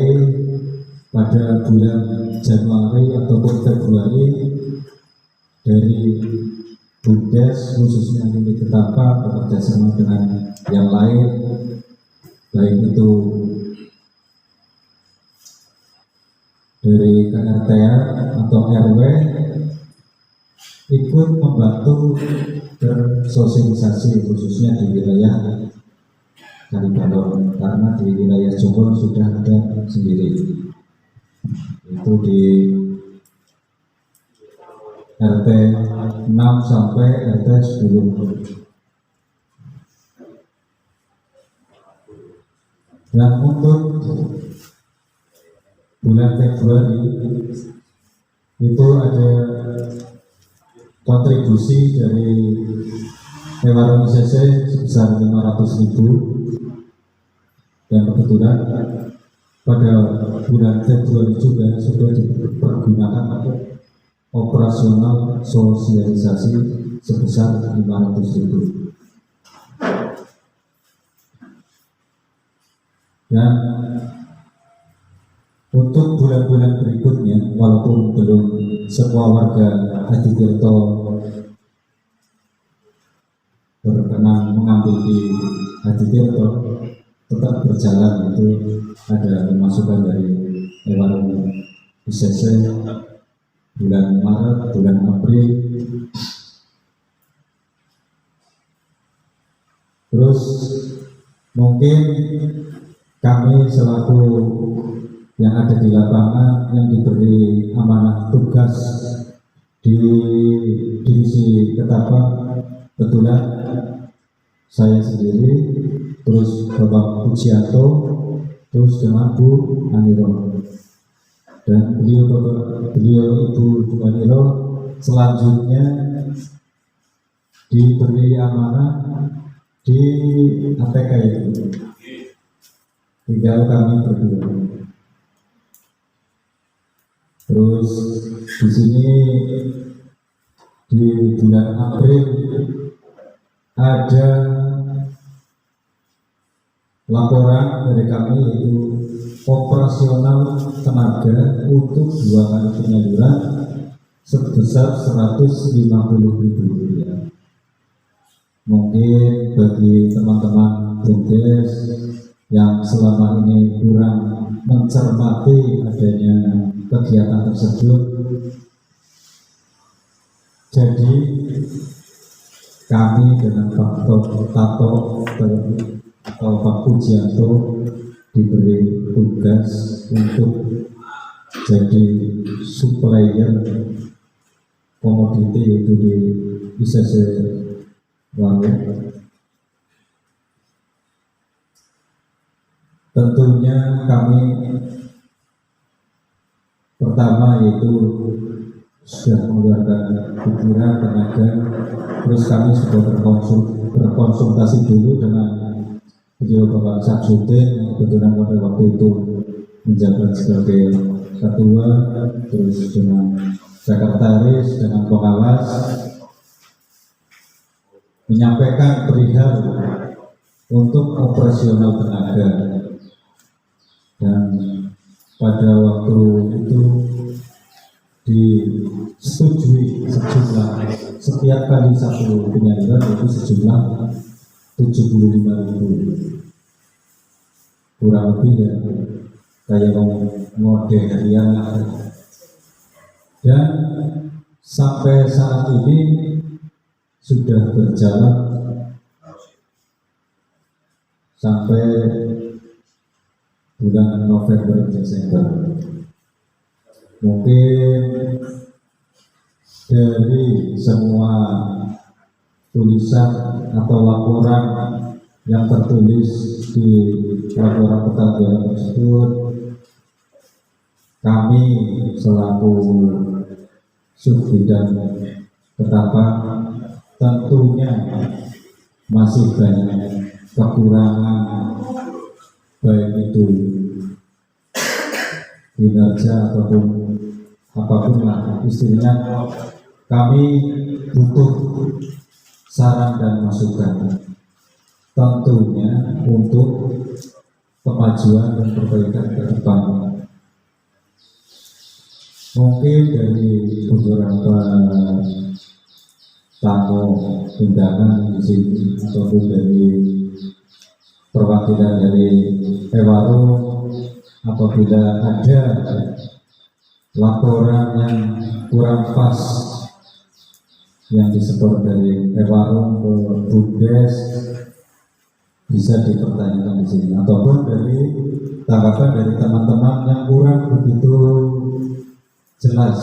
H: pada bulan Januari ataupun Februari dari BUMDes, khususnya unit Ketapang, bekerjasama dengan yang lain, baik itu dari KRT atau RW, ikut membantu bersosialisasi khususnya di wilayah Kalibalon, karena di wilayah Jombor sudah ada sendiri, itu di RT 6 sampai RT 10. Dan untuk bulan Februari itu ada kontribusi dari warung ICC sebesar 500.000, dan kebetulan pada bulan Februari juga sudah dipergunakan untuk operasional sosialisasi sebesar 500.000. Dan untuk bulan-bulan berikutnya, walaupun belum semua warga Aditirto berkenan mengambil di Aditirto, tetap berjalan. Itu ada pemasukan dari warung ICC bulan Maret, bulan April. Terus mungkin kami selaku yang ada di lapangan, yang diberi amanah tugas di divisi Ketapang, kebetulan saya sendiri, terus Bapak Pujianto, terus dengan Bu Aniro, dan beliau Ibu Aniro selanjutnya diberi amanah di ATK itu. Tinggal kami berdua. Terus di sini di bulan April ada laporan dari kami, yaitu operasional tenaga untuk 2 kali penyaluran sebesar 150.000 rupiah. Mungkin bagi teman-teman BUMDes yang selama ini kurang mencermati adanya kegiatan tersebut, jadi kami dengan Pak Tato atau Pak Pujianto diberi tugas untuk jadi supplier komoditi, itu di ICC warung. Tentunya kami pertama yaitu sudah mengeluarkan pikiran, tenaga, terus kami sudah berkonsultasi dulu dengan beliau Bapak Samsudin yang kebetulan pada waktu itu menjabat sebagai ketua, terus dengan sekretaris, dengan pengawas, menyampaikan perihal untuk operasional tenaga. Dan pada waktu itu disetujui sejumlah, setiap kali satu penyaluran itu sejumlah 75.000, kurang lebih ya kayak mode harian. Dan sampai saat ini sudah berjalan sampai bulan November Desember. Mungkin dari semua tulisan atau laporan yang tertulis di laporan pertanggungan tersebut, kami selaku Subbidang Ketapang tentunya masih banyak kekurangan, baik itu kinerja ataupun apapun lah istilahnya. Kami butuh saran dan masukan tentunya untuk kemajuan dan perbaikan ke depan. Mungkin dari beberapa tamu undangan di sini ataupun dari perwakilan dari Ewaru, apabila ada laporan yang kurang pas yang disetor dari Ewaru ke Bumdes, bisa dipertanyakan di sini, ataupun dari tanggapan dari teman-teman yang kurang begitu jelas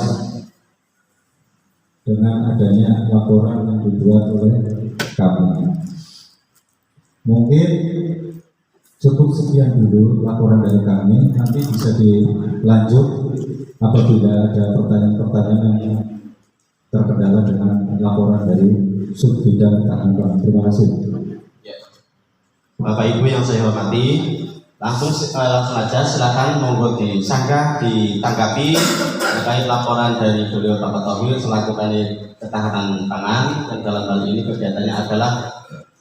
H: dengan adanya laporan yang dibuat oleh kami. Mungkin cukup sekian dulu laporan dari kami, nanti bisa dilanjut apabila ada pertanyaan-pertanyaan yang terkendala dengan laporan dari Subbidang Ketapang. Terima kasih.
A: Bapak Ibu yang saya hormati, langsung saja silakan monggo disanggah, ditanggapi terkait laporan dari beliau Bapak Tauhid selaku Kanit Ketahanan Pangan, dan dalam hal ini kegiatannya adalah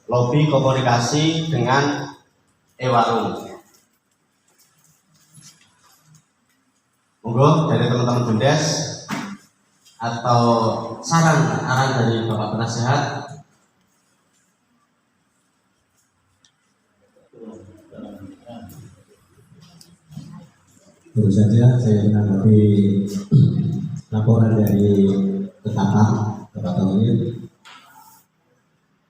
A: lobby komunikasi dengan Ewaru. Monggo dari teman-teman Bumdes atau saran arahan dari Bapak Penasehat.
H: Tentu saja saya menanggapi laporan dari Ketapang, Bapak Tauhid.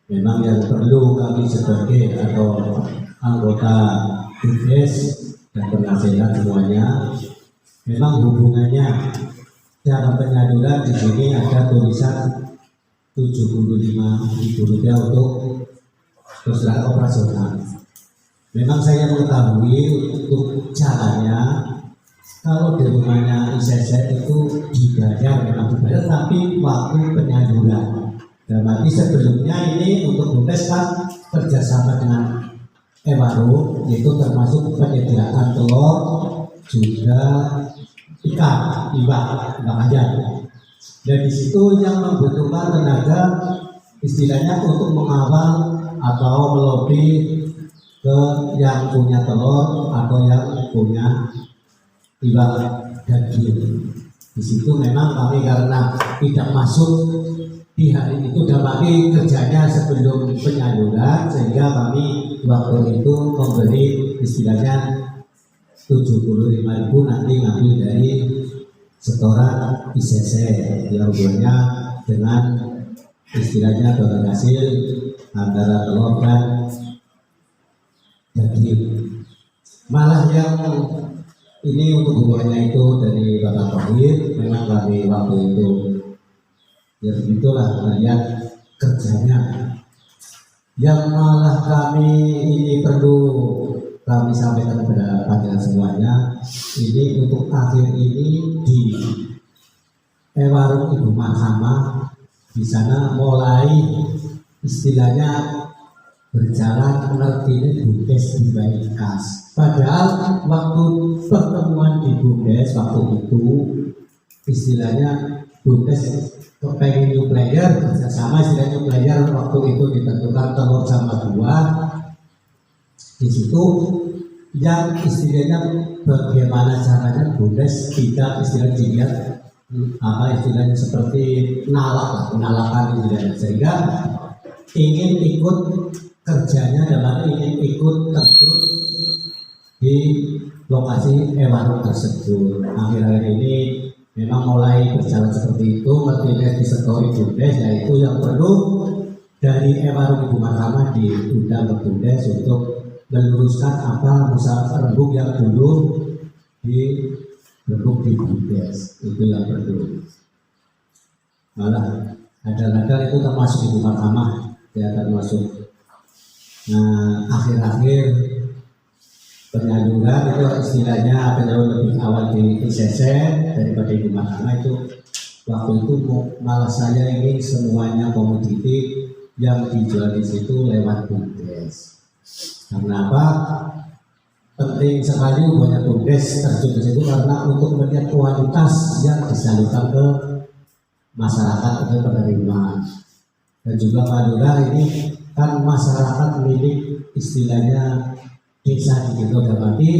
H: Memang yang perlu kami sebagai atau anggota Bumdes dan penasehat semuanya, memang hubungannya dalam penyaluran di sini ada tulisan Rp75.000 untuk keseluruhan operasional. Memang saya mengetahui untuk caranya. Kalau di rumahnya ICC itu dibayar, memang dibayar, tapi waktu penyaluran. Dan nanti sebelumnya ini untuk Bumdes kan kerjasama dengan Ewaru, yaitu termasuk penyediaan telur, juga ikan aja. Dan di situ yang membutuhkan tenaga istilahnya untuk mengawal atau melobi ke yang punya telur atau yang punya iwak daging. Di situ memang kami karena tidak masuk di hari itu dan kami kerjanya sebelum penyaluran, sehingga kami waktu itu memberi istilahnya 75.000 nanti ngambil dari setoran ICC yang hubungannya dengan istilahnya berhasil antara telur dan daging. Malah yang ini untuk hubungannya itu dari Bapak Tauhid, memang kami waktu itu ya begitulah melihat kerjanya. Yang malah kami ini perlu
I: kami sampaikan kepada semuanya, ini untuk akhir ini di warung Ibu Marhamah di sana mulai istilahnya berjalan menertibkan BUMDes di Baikas. Padahal waktu pertemuan di BUMDes waktu itu istilahnya BUMDes kepengen new player bersama istilahnya new player waktu itu ditentukan telur sama 2. Di situ yang istilahnya bagaimana caranya BUMDes tidak istilahnya dilihat istilahnya seperti penalakan istilahnya, sehingga ingin ikut kerjanya dan ingin ikut terjun di lokasi warung tersebut. Akhir-akhir ini memang mulai berjalan seperti itu, mertinya di story BUMDes, yaitu yang perlu dari warung Ibu Marhamah diundang ke BUMDes untuk meluruskan apa usaha rembuk yang dulu di rembuk di BUMDes, itu yang perlu. Malah ada itu termasuk Ibu Marhamah, ya termasuk. Nah, akhir-akhir penyaluran itu istilahnya penyaluran lebih awal di ICC daripada Ibu Marhamah itu. Waktu itu malah saya ingin semuanya komoditi yang dijual di situ lewat BUMDes. Karena apa? Penting sekali banyak BUMDes terjun ke situ karena untuk melihat kualitas yang disalurkan ke masyarakat atau penerima. Dan juga Madura ini kan masyarakat milik istilahnya desa di Tirto Damati,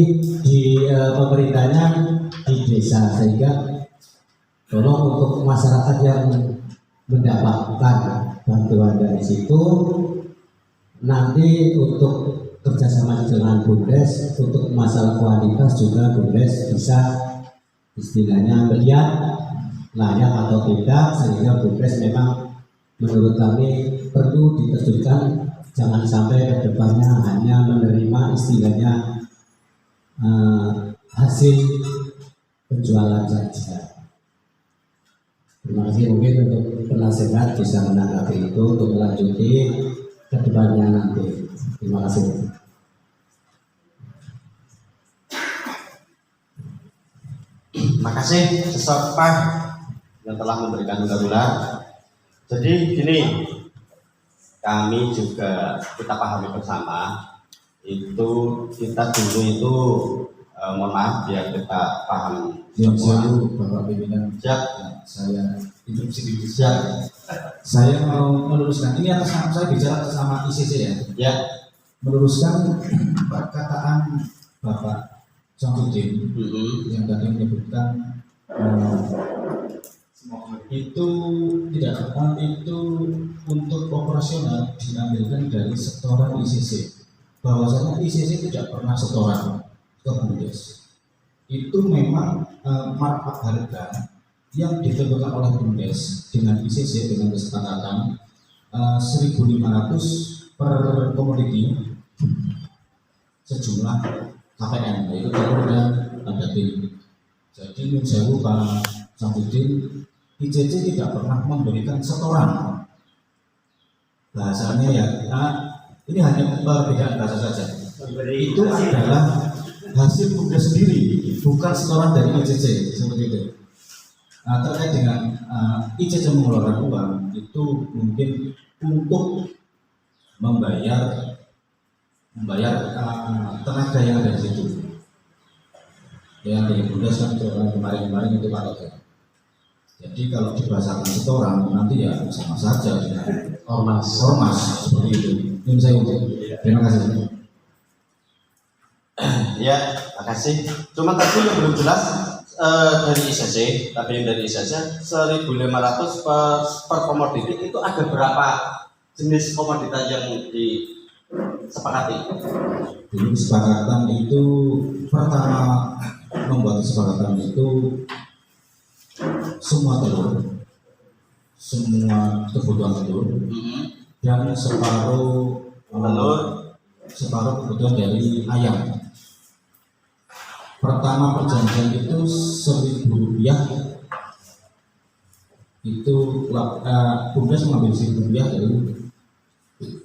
I: di pemerintahnya di desa, sehingga tolong untuk masyarakat yang mendapatkan bantuan dari situ nanti untuk kerjasama dengan BUMDes untuk masalah kualitas juga BUMDes bisa istilahnya melihat layak atau tidak, sehingga BUMDes memang menurut kami perlu diterjunkan, jangan sampai kedepannya hanya menerima istilahnya hasil penjualan saja. Terima kasih, mungkin untuk penasehat bisa menanggapi itu untuk melanjuti kedepannya nanti. Terima kasih.
A: Terima kasih peserta yang telah memberikan ular-ular. Jadi gini, kami juga kita pahami bersama itu kita dulu itu mohon maaf biar kita paham semua.
D: Bapak pimpinan,
A: Siap.
D: saya instruksi dulu.
A: Siap.
D: Saya mau meluruskan ini atas nama saya bicara atas nama ICC ya.
A: Ya.
D: Meluruskan perkataan Bapak Samsudin yang tadi menyebutkan itu tidak tepat, itu untuk operasional diambilkan dari setoran ICC. Bahwasanya ICC tidak pernah setoran ke BUMDes. Itu memang markup harga yang ditentukan oleh BUMDes dengan ICC dengan kesepakatan 1.500 per komoditi sejumlah KPM, yaitu telur dan daging. Jadi menurut saya Pak Samsudin, ICC tidak pernah memberikan setoran. Bahasanya ya, ini hanya perbedaan bahasa saja. Itu adalah hasil BUMDes sendiri, bukan setoran dari ICC seperti itu. Terkait dengan ICC mengeluarkan uang itu mungkin untuk membayar tenaga yang ada di situ. Yang dari BUMDes kan kemarin-kemarin itu pakai. Jadi kalau dibahasakan setoran nanti ya sama saja dengan ormas seperti itu. Ini saya untuk. Terima kasih.
A: Ya, terima kasih. Cuma tadi yang belum jelas dari ICC, tapi yang dari ICC 1.500 per komoditi itu ada berapa jenis komoditas yang disepakati?
D: Dulu kesepakatan itu pertama membuat kesepakatan itu semua telur, semua kebutuhan telur, dan separuh kebutuhan dari ayam. Pertama perjanjian itu Rp1.000, itu BUMDes mengambil Rp1.000 dari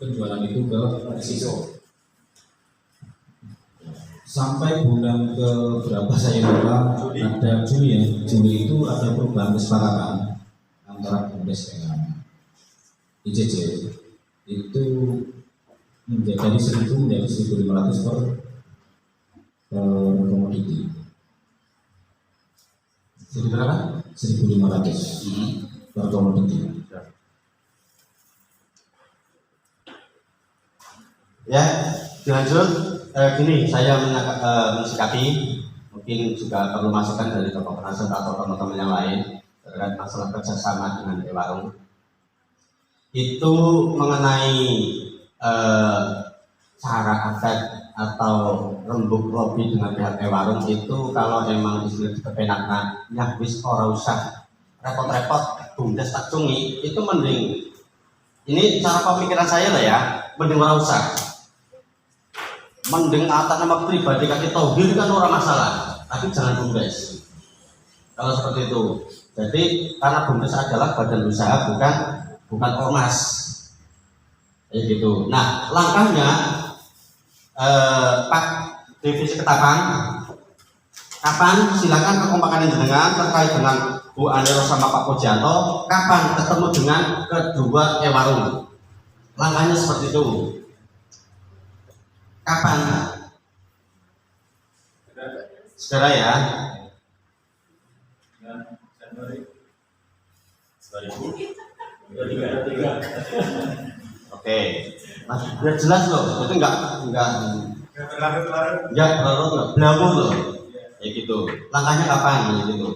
D: penjualan itu ke ICC. sampai bulan ke berapa saya lupa, ada Juli itu ada perubahan kesepakatan antara BUMDes dengan ICJ itu dari 1.000 menjadi 1.500 per komoditi. Jadi berapa? 1.500 per komoditi.
A: Ya, dilanjut. Gini, saya mensikapi mungkin juga perlu masukan dari tokoh penasihat atau teman-teman yang lain terkait masalah kerjasama dengan warung. Itu mengenai cara adat atau rembuk lobby dengan pihak warung itu kalau emang istilah kepenakan ya wis ora usah repot-repot BUMDes tak cungi itu mending. Ini cara pemikiran saya lah ya, mending ora usah. Mending atas nama pribadi kaki tauhid kan orang masalah, tapi jangan BUMDes. Kalau seperti itu, jadi karena BUMDes adalah badan usaha bukan ormas, kayak gitu. Nah langkahnya Pak Divisi Ketapang, kapan silakan kekompakan jenengan terkait dengan Bu Anero sama Pak Pujianto, kapan ketemu dengan kedua warung? Langkahnya seperti itu. Kapan? Segera ya. Oke. Nah, biar jelas loh. Itu enggak berlarut loh. Ya gitu. Langkahnya kapan? Ya gitu.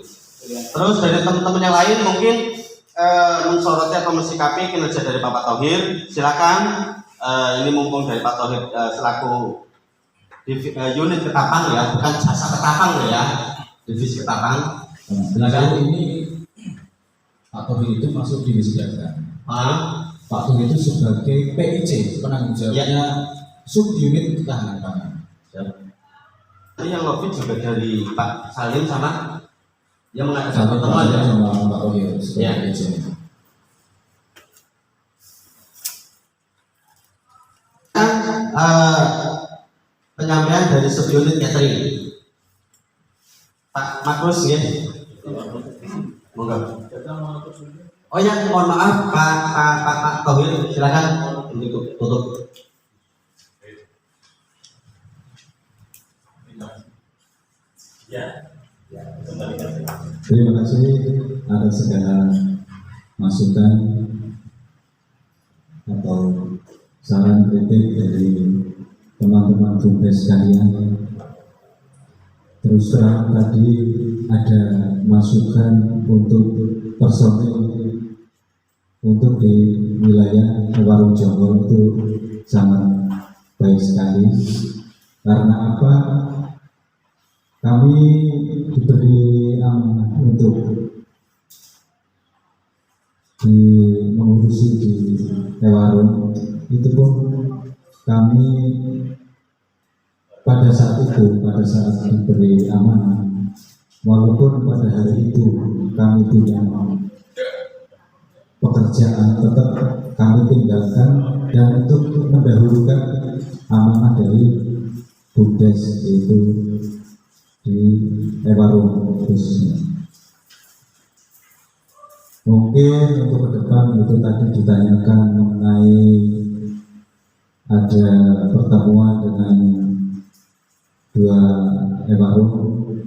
A: Terus dari teman-teman yang lain mungkin mensoroti atau mensikapi kinerja dari Bapak Thohir, silakan. Ini mumpung dari Pak Thohir selaku unit Ketapang ya, bukan jasa Ketapang ya, divisi Ketapang.
D: Belakangan ini Pak Thohir itu masuk divisi dagang. Pak Thohir itu sebagai PIC, penanggung jawabnya subunit ketahanan pangan.
A: Ini yang lobby juga dari Pak Salim sama yang mengadakan pertemuan ya
D: sama Pak Thohir sebagai PIC.
A: Penyampaian dari subunit catering Pak Makrus ya. Monggo. Oh ya, mohon maaf Pak Thohir, silakan untuk tutup.
H: Terima kasih atas segala masukan atau saran kritik dari teman-teman BUMDes sekalian. Terus terang tadi ada masukan untuk personil untuk di wilayah Warung Jonggol itu sangat baik sekali. Karena apa? Kami diberi amanah untuk mengurusi di warung. Itu pun kami pada saat diberi amanah, walaupun pada hari itu kami punya pekerjaan, tetap kami tinggalkan dan untuk mendahulukan amanah dari BUMDes yaitu di warung khususnya. Mungkin untuk ke depan itu tadi ditanyakan mengenai ada pertemuan dengan dua warung,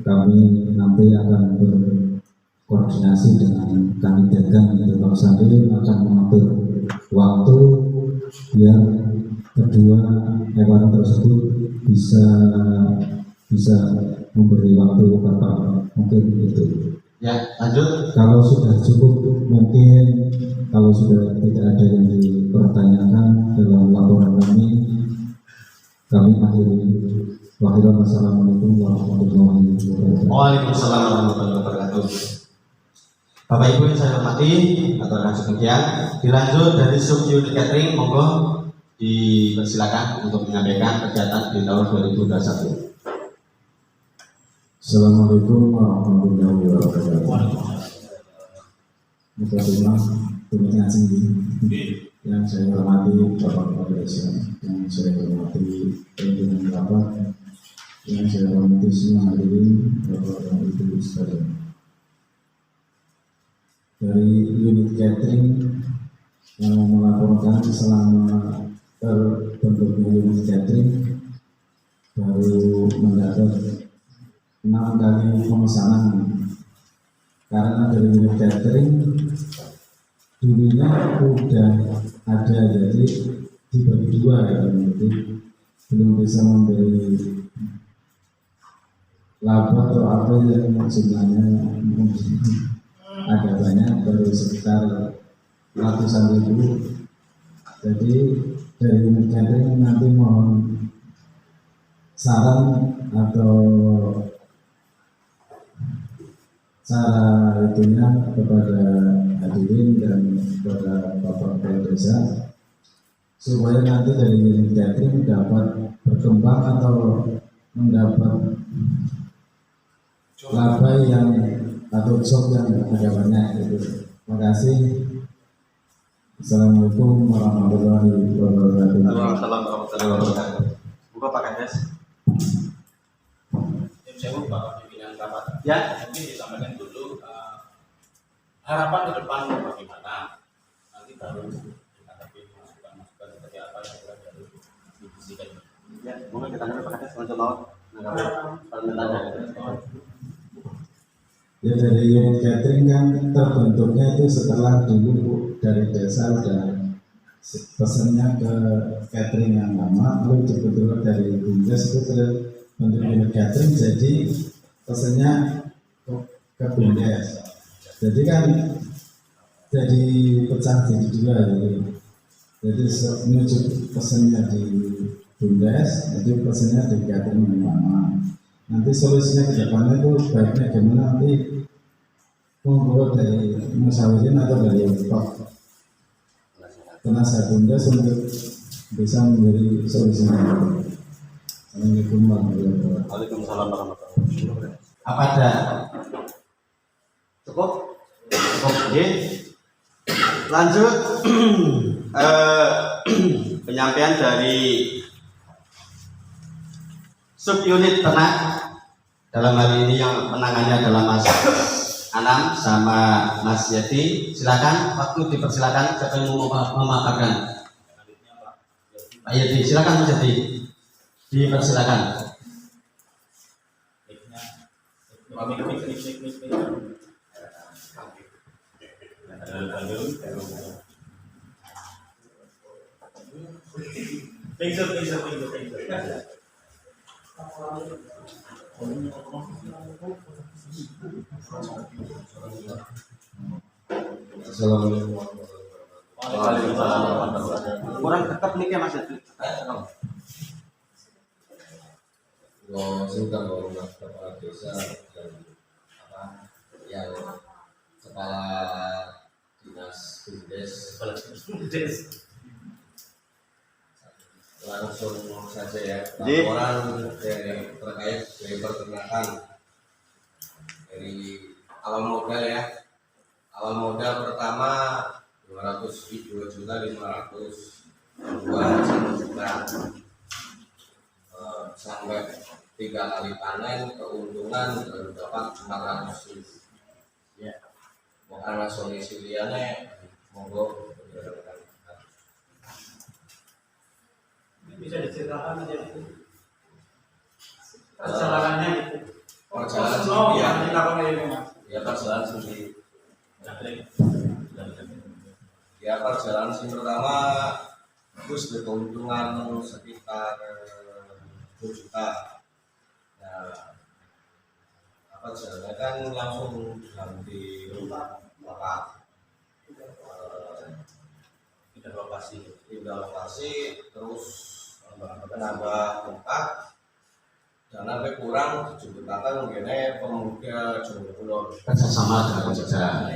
H: kami nanti akan berkoordinasi dengan kami dagang yaitu Pak Salim akan mengatur waktu biar kedua warung tersebut bisa memberi waktu Bapak, mungkin itu.
A: Ya, lanjut.
H: Kalau sudah cukup, mungkin kalau sudah tidak ada yang dipertanyakan dalam laporan kami akhiri. Wassalamualaikum warahmatullahi wabarakatuh.
A: Waalaikumsalam warahmatullahi wabarakatuh. Bapak Ibu yang saya hormati atau rekan sekalian, dilanjut dari subunit catering, monggo dipersilakan untuk menyampaikan kegiatan di tahun 2021.
H: Assalamualaikum warahmatullahi wabarakatuh. Terima kasih yang saya hormati Bapak Kapolres, yang saya hormati pimpinan rapat, yang saya hormati semua hadirin Bapak Ibu sekalian. Dari unit catering yang melaporkan selama terbentuknya unit catering baru mendapat 6 kali pemesanan, karena dari unit catering dulunya udah ada, jadi dibagi dua ya, jadi belum bisa memberi laba atau apa yang jumlahnya agak banyak, baru sekitar ratusan ribu. Jadi dari unit catering nanti mohon saran atau cara itunya kepada hadirin dan kepada Bapak Kepala Desa, supaya nanti dari unit catering dapat berkembang atau mendapat laba yang atau job yang agak banyak gitu. Terima kasih. Assalamualaikum warahmatullahi wabarakatuh.
A: Waalaikumsalam warahmatullahi wabarakatuh. Buka Pak Kades.
D: Saya Bapak pimpinan rapat.
A: Ya.
D: Mungkin disampaikan dulu harapan ke depan bagaimana, nanti baru ditanggapi masukan-masukan seperti apa yang baru didiskusikan.
A: Ya, mungkin kita nanti Pak Kades mencoba permintaan.
H: Ya, dari unit catering kan terbentuknya itu setelah dulu dari desa udah pesannya ke catering yang lama, lalu dibentuk dari BUMDes itu terbentuk unit catering, jadi pesannya ke BUMDes. Jadi kan jadi pecah jadi dua, jadi menuju pesannya di BUMDes, jadi pesannya di catering yang lama. Nanti solusinya ke depannya itu baiknya gimana, nanti monggo dari musyawirin atau dari penasihat BUMDes untuk bisa memberi solusinya. Assalamualaikum warahmatullahi wabarakatuh.
A: Waalaikumsalam warahmatullahi wabarakatuh. Apa ada? Cukup? Cukup. Oke. Lanjut. Penyampaian dari subunit ternak. Dalam hal ini yang penangannya adalah Mas Anam sama Mas Yati. Silakan, waktu dipersilakan. Siapa yang mau memaparkan? Pak Yati, silakan Mas Yati. Dipersilakan.
C: Assalamualaikum
A: Waalaikumsalam warahmatullahi wabarakatuh. Kurang dekat nih Mas Yati.
C: Sudah bahwa kepala desa dan yang kepala dinas BUMDes langsung saja ya, laporan dari terkait dari peternakan dari awal modal ya. Awal modal pertama 2.500.000 sampai 3 kali panen keuntungan baru dapat 400.000. Ya. Mau karena solusi liane monggo
J: bisa diceritakan aja itu perjalanannya gitu.
C: Perjalanan
J: yang dilakukan ini Mas.
C: Ya perjalanan sendiri. Ya perjalanan sing pertama terus berkeuntungan sekitar 2 juta. Nah, apa jalannya kan langsung ganti rumah bapak pindah lokasi terus menambah tempat dan sampai kurang dijemputakan mungkin pemuda Jomblo
A: Kerjasama dengan kerja.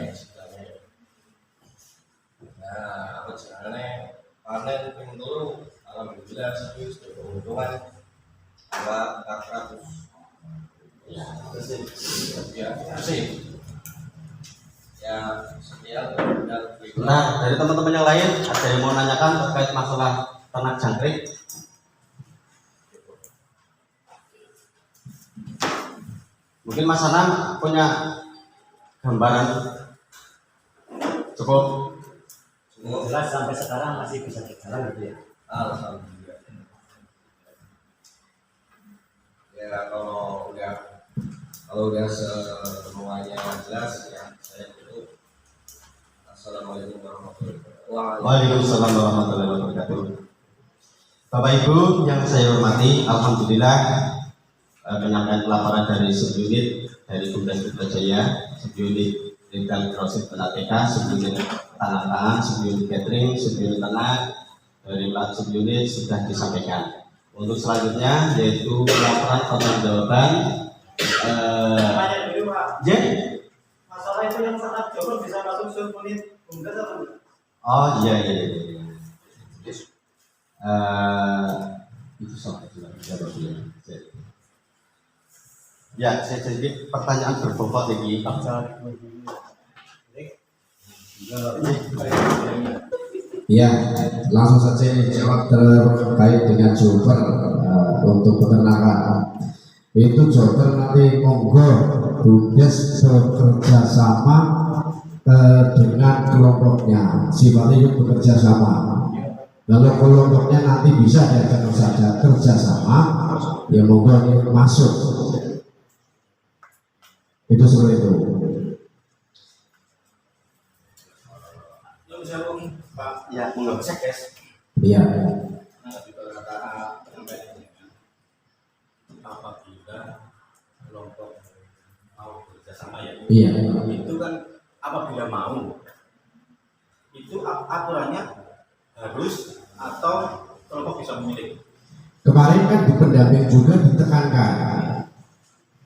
C: Nah, apa jalannya panen ping telu alhamdulillah sih sudah keuntungan 400. Ya, bersih. Ya, sekian dan
A: Nah, dari teman-teman yang lain ada yang mau nanyakan terkait masalah ternak jangkrik? Mungkin Mas Anam punya gambaran cukup.
I: Jelas sampai sekarang masih bisa berjalan gitu ya.
F: Alhamdulillah. Ya kalau udah semuanya jelas ya saya tutup. Assalamualaikum warahmatullahi wabarakatuh.
A: Waalaikumsalam warahmatullahi wabarakatuh. Bapak Ibu yang saya hormati, alhamdulillah penyampaian laporan dari subunit dari Bumdes Putrajaya, subunit Retail Grosir PTK, subunit tangan, subunit catering, subunit tanah dari subunit sudah disampaikan. Untuk selanjutnya yaitu laporan total jawaban.
J: Tanya dulu Pak.
A: Ya.
J: Masalah itu yang sangat jauh bisa masuk subunit Bumdes atau enggak?
A: Oh iya. Itu soal jawab dulu. Ya, saya sedikit pertanyaan berbobot lagi.
C: Ya, langsung saja jawab terkait dengan joker untuk peternakan. Itu joker nanti monggo Bumdes bekerja sama dengan kelompoknya, sifatnya itu bekerja sama. Lalu kelompoknya nanti bisa diajak saja kerjasama, ya monggo masuk. Itu seperti itu.
E: Pak, ya menurut sekes.
C: Iya.
D: Apabila kelompok mau bekerjasama ya,
C: Iya.
D: itu kan apabila mau, itu aturannya harus atau kelompok bisa memilih.
C: Kemarin kan di pendamping juga ditekankan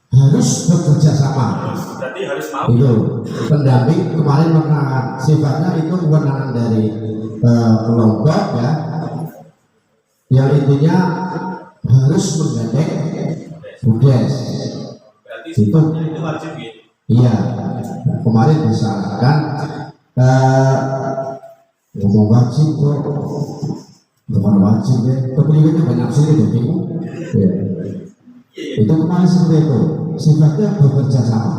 C: harus bekerja sama.
D: Berarti harus mau.
C: Itu pendamping kemarin menerangkan sifatnya itu kewenangan dari kelompok ya, yang intinya harus menggandeng Bumdes.
D: Berarti
C: Itu
D: itu wajib ya.
C: iya. Kemarin disarankan ngomong wajib kok, bukan wajib ya. Kemudian banyak sih itu bingung. Ya. Itu kemarin seperti itu, sifatnya bekerja sama.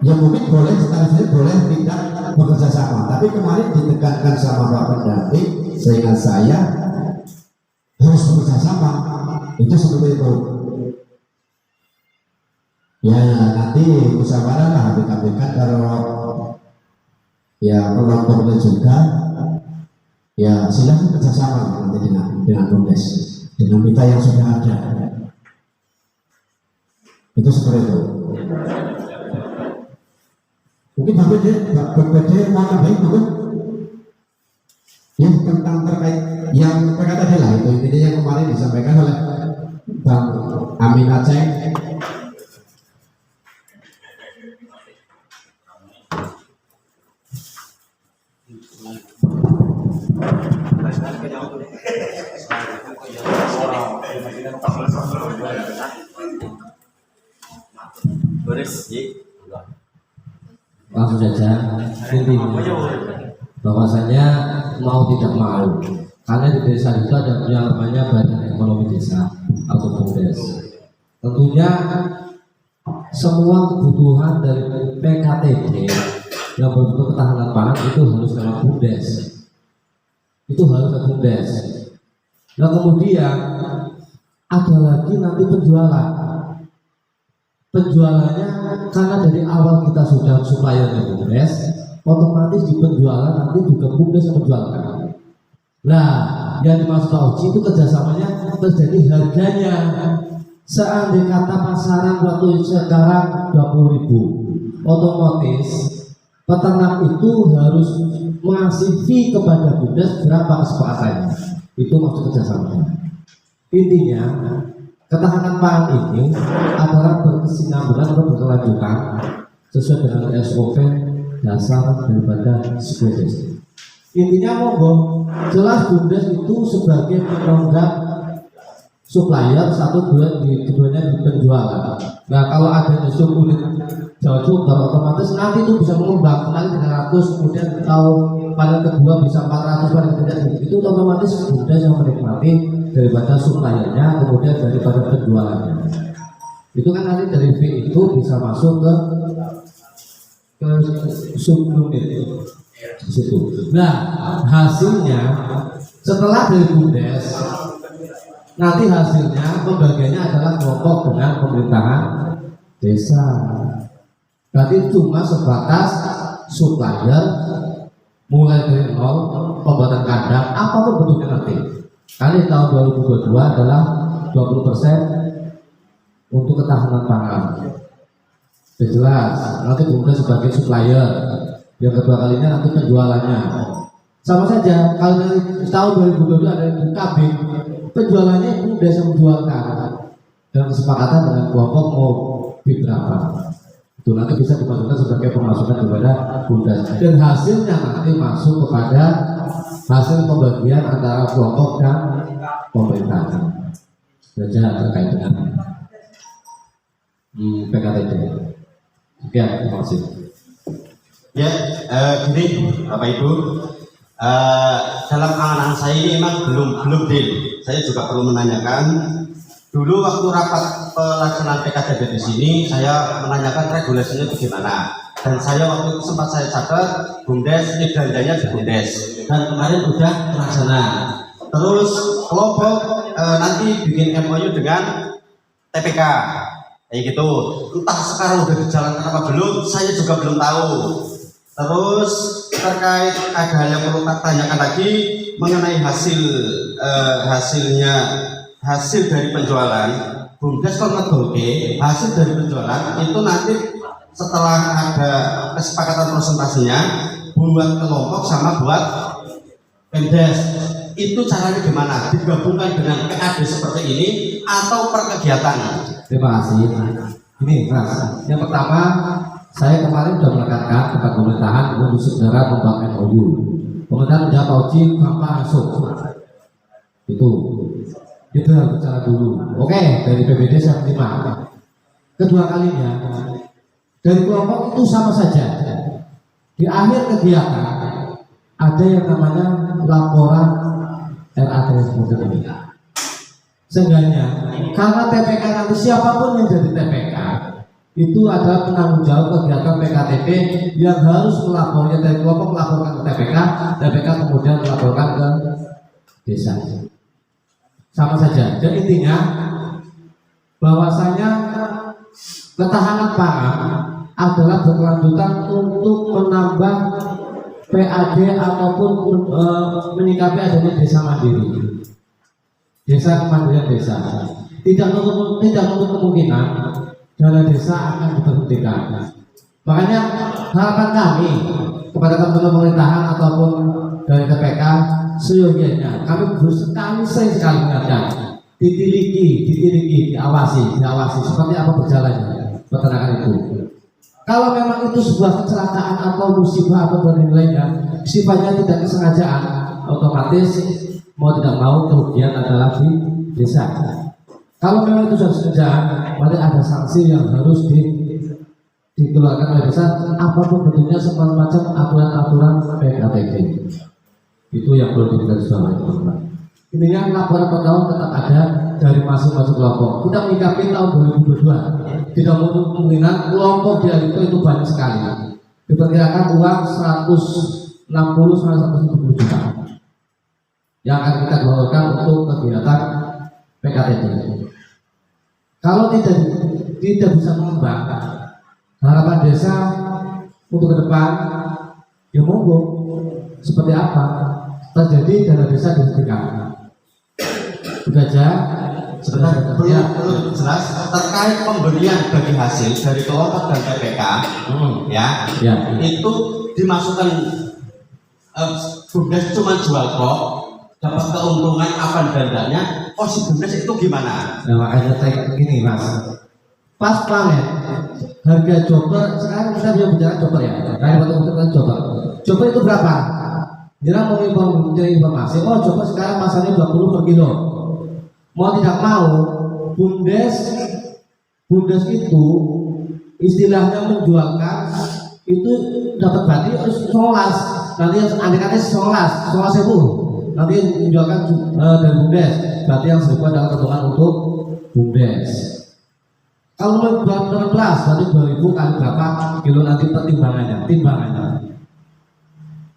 C: Ya mungkin boleh, sekarang boleh tidak bekerja sama, tapi kemarin ditekankan sama Pak Pendamping, seingat saya harus bekerja sama. Itu seperti itu. Ya nanti musyawarah lah habis-habiskan kalau ya kelompoknya juga, ya silakan kerjasama nanti dengan Bumdes, dengan kita yang sudah ada. Itu seperti itu. Mungkin BPD mau nambahin bukan? Ya tentang terkait yang terkait tadi lah, itu intinya yang kemarin disampaikan oleh Bang Amin Aceh.
F: Langsung saja intinya bahwasanya mau tidak mau, karena di desa itu ada yang namanya Badan Ekonomi Desa atau Bumdes. Tentunya semua kebutuhan dari PKTB yang berbentuk ketahanan pangan itu harus lewat Bumdes. Itu harus ke Bumdes. Nah kemudian ada lagi nanti penjualannya, karena dari awal kita sudah suppliernya Bumdes, otomatis di penjualan nanti juga Bumdes yang menjualkan. Nah, yang dimaksud Pak Uji itu kerjasamanya terjadi harganya. Seandainya kata pasaran waktu sekarang 20.000, otomatis peternak itu harus mengasih fee kepada Bumdes berapa kesepakatannya. Itu maksud kerjasamanya. Intinya ketahanan pangan ini adalah berkesinambungan atau berkelanjutan sesuai dengan SOP dasar daripada sebuah desa. Intinya monggo jelas Bumdes itu sebagai penunggak supplier, satu dua keduanya di penjualan. Nah kalau ada justru unit Jawa Sumber, otomatis nanti itu bisa mengembang kembali 300, kemudian tahu panen kedua bisa 400, panen ketiga itu otomatis Bumdes yang menikmati daripada suppliernya, kemudian daripada penjualannya.
C: Itu kan nanti dari V itu bisa masuk ke subunit di situ. Nah, hasilnya setelah dari BUMDes, nanti hasilnya pembagiannya adalah kelompok dengan pemerintahan desa. Berarti cuma sebatas supplier mulai dari nol, pembuatan kandang, apapun bentuknya nanti. Kali tahun 2022 adalah 20% untuk ketahanan pangan. Sudah jelas, nanti BUMDes sebagai supplier. Yang kedua kalinya nanti penjualannya. Sama saja, kalau dari tahun 2022 ada KB, penjualannya BUMDes yang menjualkan dan kesepakatan dengan kelompok mau berapa. Itu nanti bisa dimasukkan sebagai pemasukan kepada BUMDes dan hasilnya nanti masuk kepada hasil pembagian antara kelompok dan pemerintahan. Saja terkait dengan PKTP. Oke, terima kasih.
A: Ya, gini Bapak Ibu, dalam angan saya ini memang belum deal. Saya juga perlu menanyakan. Dulu waktu rapat pelaksanaan PKTP di sini, saya menanyakan regulasinya bagaimana. Dan saya waktu itu sempat saya catat BUMDes, ini belanjanya di BUMDes. Dan kemarin udah terlaksana. Terus kelompok nanti bikin MOU dengan TPK, kayak gitu. Entah sekarang udah berjalan apa belum, saya juga belum tahu. Terus terkait ada hal yang perlu tak tanyakan lagi mengenai hasil dari penjualan BUMDes kalau ngedolke hasil dari penjualan itu nanti setelah ada kesepakatan presentasinya buat kelompok sama buat Pemdes, itu caranya gimana? Digabungkan dengan PAD seperti ini atau per kegiatan?
C: Terima kasih. Ini Mas, yang pertama saya kemarin sudah melekatkan kepada pemerintahan untuk segera membuat MOU. Pemerintahan menjawab uji gampang masuk. Itu harus bicara dulu. Oke, dari PBD saya terima. Kedua kalinya dari kelompok itu sama saja. Di akhir kegiatan ada yang namanya laporan RAT seperti ini. Seenggaknya karena TPK nanti siapapun yang jadi TPK itu adalah penanggung jawab kegiatan PKTP yang harus melapornya dari kelompok melaporkan ke TPK, TPK kemudian melaporkan ke desa. Sama saja. Dan intinya bahwasanya ketahanan pangan adalah berkelanjutan untuk menambah PAD ataupun menyikapi adanya desa mandiri, desa kemandirian desa. Tidak untuk kemungkinan dana desa akan diberhentikan. Makanya harapan kami kepada teman-teman pemerintahan ataupun dari TPK, seyogianya kami sering sekali mengingatkan, ditiliki, diawasi seperti apa berjalannya peternakan itu. Kalau memang itu sebuah kecelakaan atau musibah atau lainnya sifatnya tidak kesengajaan, otomatis mau tidak mau kerugian adalah di desa. Kalau memang itu sudah kesengajaan, berarti ada sanksi yang harus dikeluarkan oleh desa, apapun bentuknya semacam aturan-aturan PKTP. Itu yang perlu digarisbawahi, teman-teman. Intinya laporan per tahun tetap ada dari masing-masing kelompok. Kita menyikapi tahun 2022. Tidak menutup kemungkinan kelompok di itu banyak sekali. Diperkirakan uang 160-170 juta yang akan kita keluarkan untuk kegiatan PKTP. Kalau tidak bisa mengembang harapan desa untuk ke depan, ya monggo seperti apa terjadi dana desa dihentikan. Itu aja. Sebentar, belum
A: jelas terkait pemberian bagi hasil dari kelompok dan PPK, itu dimasukkan BUMDes cuma jual kok, dapat keuntungan apa dandanya, si BUMDes itu gimana?
C: Nah, makanya saya gini Mas, pas panen harga chopper sekarang kita bisa bicara chopper ya, kayak waktu chopper itu berapa? Jangan mau informasi, chopper sekarang masanya 20 per kilo. Mau tidak mau, BUMDes itu istilahnya menjualkan itu dapat berarti harus 11, nanti andai-andai 11.000, nanti menjualkan dari BUMDes, berarti yang serupa dalam ketentuan untuk BUMDes. Kalau 2016 berarti 2000 kali berapa kilo nanti timbangannya.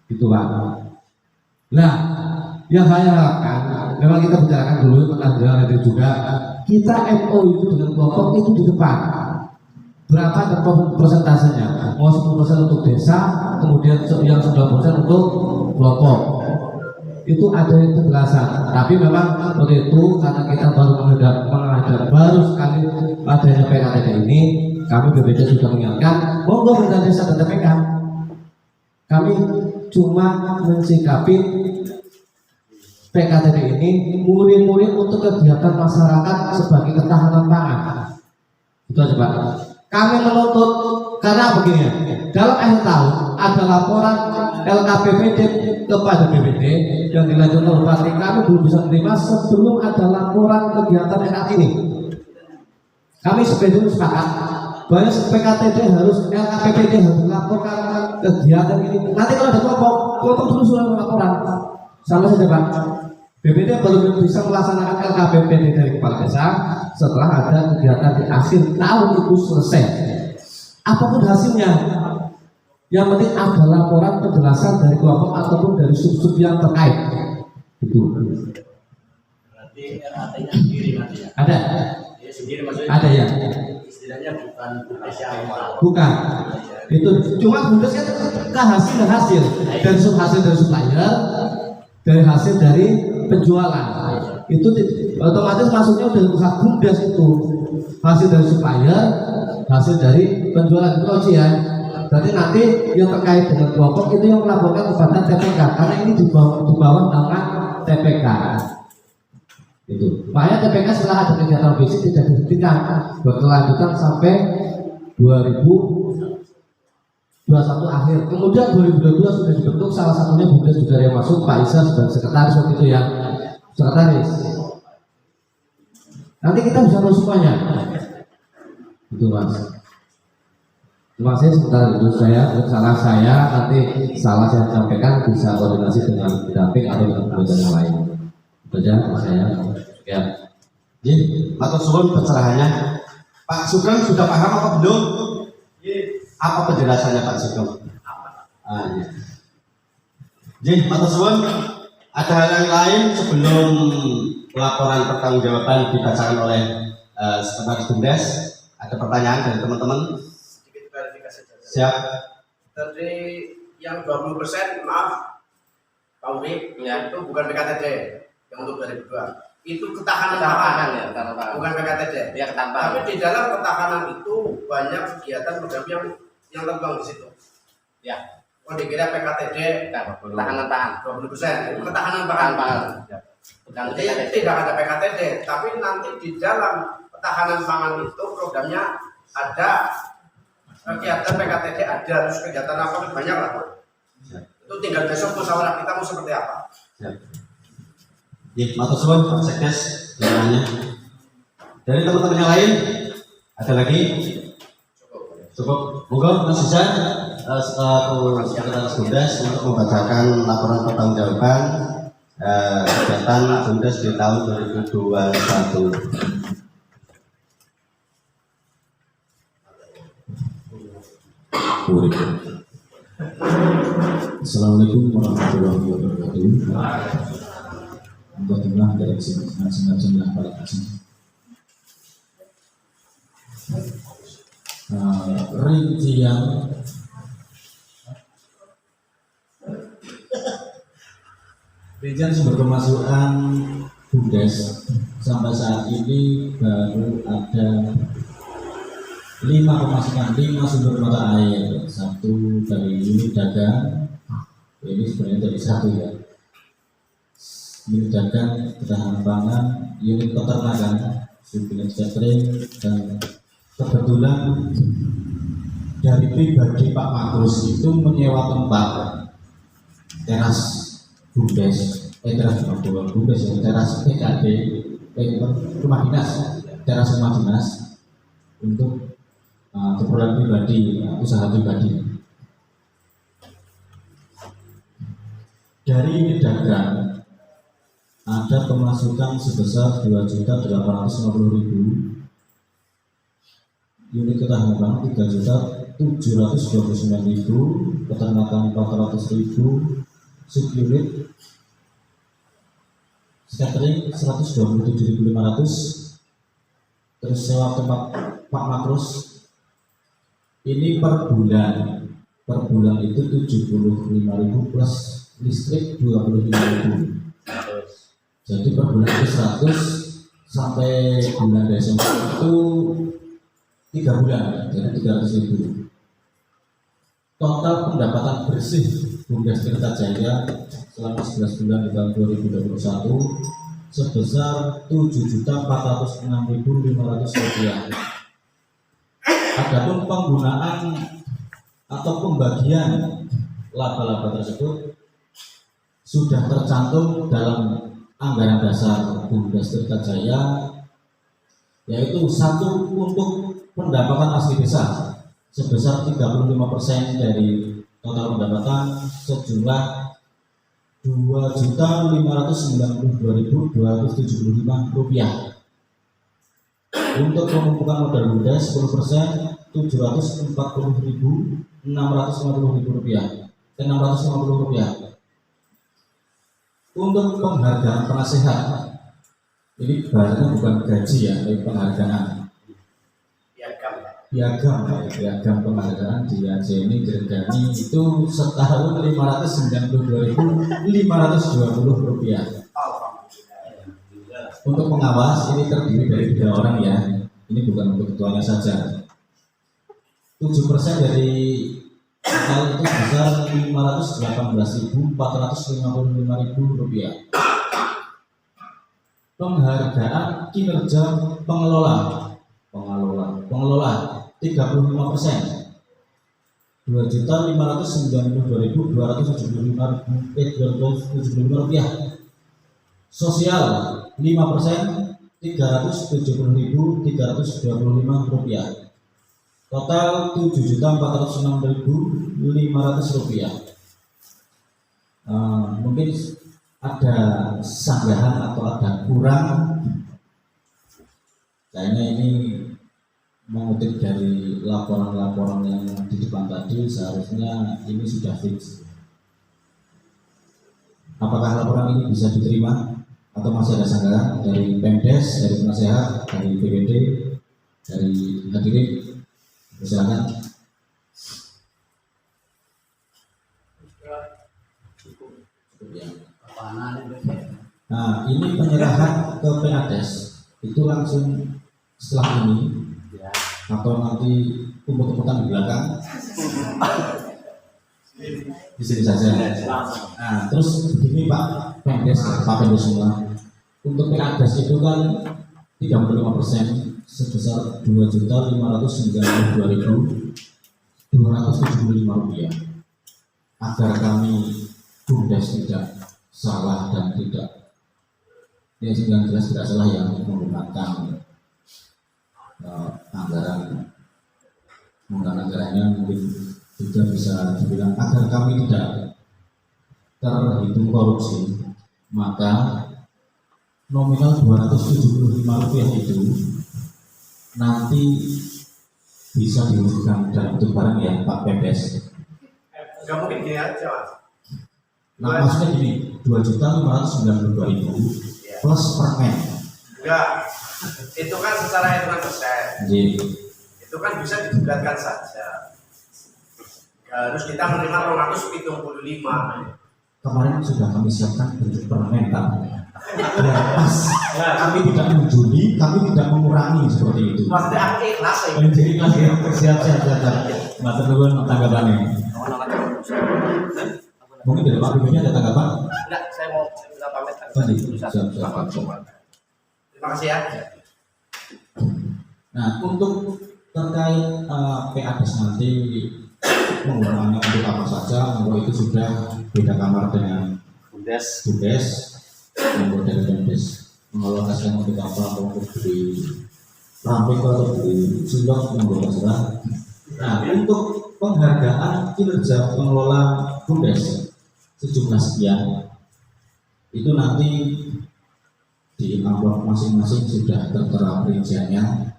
C: Gitu Pak. Nah, yang saya harapkan memang kita bicarakan dulu tentang itu juga. Kita MOU dengan kelompok itu di depan. Berapa persentasenya? Mau 10% untuk desa, kemudian yang 9% untuk kelompok. Itu ada yang penjelasan. Tapi memang seperti itu karena kita baru menghadap baru sekali adanya PKTD ini, kami BPD sudah mengingatkan, monggo pemerintah desa dan TPK. Kami cuma mensikapi PKTD ini murni untuk kegiatan masyarakat sebagai ketahanan pangan. Itu aja Pak. Kami menuntut karena begini ya, dalam akhir tahun ada laporan LKPPD kepada BPD yang dilanjutkan oleh Bupati. Kami belum bisa menerima sebelum ada laporan kegiatan NAT ini. Kami sebenarnya sepakat bahwa PKTD harus LKPPD harus melaporkan kegiatan ini. Nanti kalau ada kelompok dulu sudah laporan. Sama saja Pak. BPD baru bisa melaksanakan LKPPD dari kepala desa setelah ada kegiatan di akhir tahun itu selesai. Apapun hasilnya, yang penting ada laporan penjelasan dari kelompok ataupun dari sub-sub yang terkait. Itu.
E: Berarti RAT-nya sendiri nanti ya?
C: Ada.
E: Ya, sendiri maksudnya.
C: Ada ya.
E: Istilahnya bukan Indonesia.
C: Bukan. Itu cuma bungkus kan hasil dari hasil dari supplier, dari hasil dari penjualan. Itu otomatis masuknya udah hak bumdes itu. Hasil dari supplier, hasil dari penjualan itu ya. Berarti nanti yang terkait dengan kelompok itu yang melaporkan kepada TPK karena ini di bawah naungan TPK. Itu. Makanya TPK setelah ada kegiatan fisik tidak dihentikan, berkelanjutan sampai 2021 akhir. Kemudian 2022 sudah dibentuk salah satunya bumdes juga yang masuk Pak Isa sebagai sekretaris waktu itu ya. Sekretaris. Nanti kita bisa tahu semuanya. Itu Mas. Terima kasih sebentar itu salah saya nanti salah saya sampaikan bisa koordinasi dengan pendamping atau dengan pendamping yang lain. Itu aja saya. Ya.
A: Jadi, matur suwun pencerahannya. Pak Sugeng sudah paham apa belum? Apa penjelasannya Pak Sugeng? Iya. Jadi, matur suwun. Ada hal yang lain sebelum laporan pertanggungjawaban dibacakan oleh Sekretaris Bumdes? Ada pertanyaan dari teman-teman?
E: Sedikit klarifikasi saja.
A: Siap.
E: Tadi yang 20% maaf Pak Uri, ya, itu bukan PKTD yang untuk 2002. Itu ketahanan pangan ya, bukan PKTD.
G: Ya, ketahanan.
E: Tapi di dalam ketahanan itu banyak kegiatan program yang terbang di situ.
G: Ya.
E: Oh, dikira PKTD
G: Ketahanan pangan.
E: 20%. Itu ketahanan pangan. Jadi tidak ada PKTD, tapi nanti di dalam ketahanan pangan itu programnya ada kegiatan PKTD ada, terus kegiatan apa banyak lah. Itu tinggal besok musyawarah kita mau seperti apa.
A: Ya, matur suwun Pak Sekdes jawabannya. Dari teman-teman yang lain ada lagi? Cukup. Monggo Mas Isa Sekretaris Bumdes untuk membacakan laporan pertanggungjawaban kegiatan Bumdes di tahun 2021.
D: Assalamualaikum warahmatullahi wabarakatuh. Alhamdulillah dari masing-masing yang pada kasih. Rincian sumber pemasukan Bumdes sampai saat ini baru ada 5 pemasukan, 5 sumber mata air. Satu dari unit dagang, ini sebenarnya dari satu ya, unit dagang ketahanan pangan, unit peternakan, unit catering, dan kebetulan dari pribadi Pak Makrus itu menyewa tempat teras Bumdes, teras Bumdes ya, teras PKD, rumah dinas, teras rumah dinas untuk keperluan pribadi, usaha pribadi. Dari unit dagang ada pemasukan sebesar 2.850.000 unit ketahanan 3.729.000, peternakan 400.000, subunit catering 127.500, terus sewa tempat Pak Makros ini per bulan itu 75.000 plus listrik 25.000. Jadi per bulan itu 100 sampai bulan Desember itu 3 bulan, jadi 300.000. Total pendapatan bersih Bumdes Tirta Jaya selama 11 bulan di tahun 2021 sebesar Rp7.406.500. Adapun penggunaan atau pembagian laba-laba tersebut sudah tercantum dalam anggaran dasar Bumdes Tirta Jaya, yaitu satu untuk pendapatan asli desa sebesar 35% dari total pendapatan sejumlah Rp2.592.275. Untuk pemumpukan modal Bumdes 10% Rp740.650. Untuk penghargaan penasehat, ini bahannya bukan gaji ya, tapi penghargaan. Piagam penghargaan di Ajeni Gergani itu setahun Rp592.520. Untuk pengawas ini terdiri dari 3 orang ya. Ini bukan untuk ketuanya saja. 7% dari total itu sebesar Rp518.455.000. Penghargaan kinerja pengelola 35% Rp2.592.275. Sosial 5% Rp370.325. Total Rp7.406.500. Mungkin ada sanggahan atau ada kurang. Kayaknya ini mengutip dari laporan-laporan yang di depan tadi, seharusnya ini sudah fix. Apakah laporan ini bisa diterima atau masih ada sanggahan dari Pemdes, dari penasehat, dari BPD, dari hadirin? Silakan. Nah, ini penyerahan ke PNADES itu langsung setelah ini atau nanti umpet-umpetan di belakang di sini saja. Nah, terus begini Pak Pemdes semua, untuk PNADES itu kan 35% sebesar Rp2.592.275 agar kami Bumdes tidak salah dan tidak yang jelas tidak salah yang menggunakan anggarannya mungkin juga bisa dibilang agar kami tidak terhitung korupsi, maka nominal Rp275 itu nanti bisa diwujudkan dalam bentuk barang ya Pak Pemdes.
E: Enggak mungkin gini aja Mas.
D: Nah maksudnya gini, Rp2.592.000 plus permen.
E: Enggak, itu kan secara hitungan persen. Itu kan bisa digugatkan saja. Harus kita menerima 275.
D: Kemarin sudah kami siapkan bentuk permen Pak. Pas kami tidak menjuli, kami tidak mengurangi seperti itu.
E: Maksudnya ikhlas ya.
D: Jadi ikhlas ya, siap. Matur nuwun tanggapannya. Mungkin dari Pak Bibirnya ada tanggapan?
E: Enggak, saya mau minta pamit.
D: Siap.
E: Terima kasih ya.
D: Nah, untuk terkait PADES nanti penggunaannya untuk apa saja, bahwa itu sudah beda kamar dengan Bumdes, yang dari Pemdes mengalokasikan untuk apa, untuk beli rampik atau beli sindok menggolong serah. Nah, untuk penghargaan kinerja pengelola Bumdes sejumlah sekian itu nanti di amplop masing-masing sudah tertera perinciannya.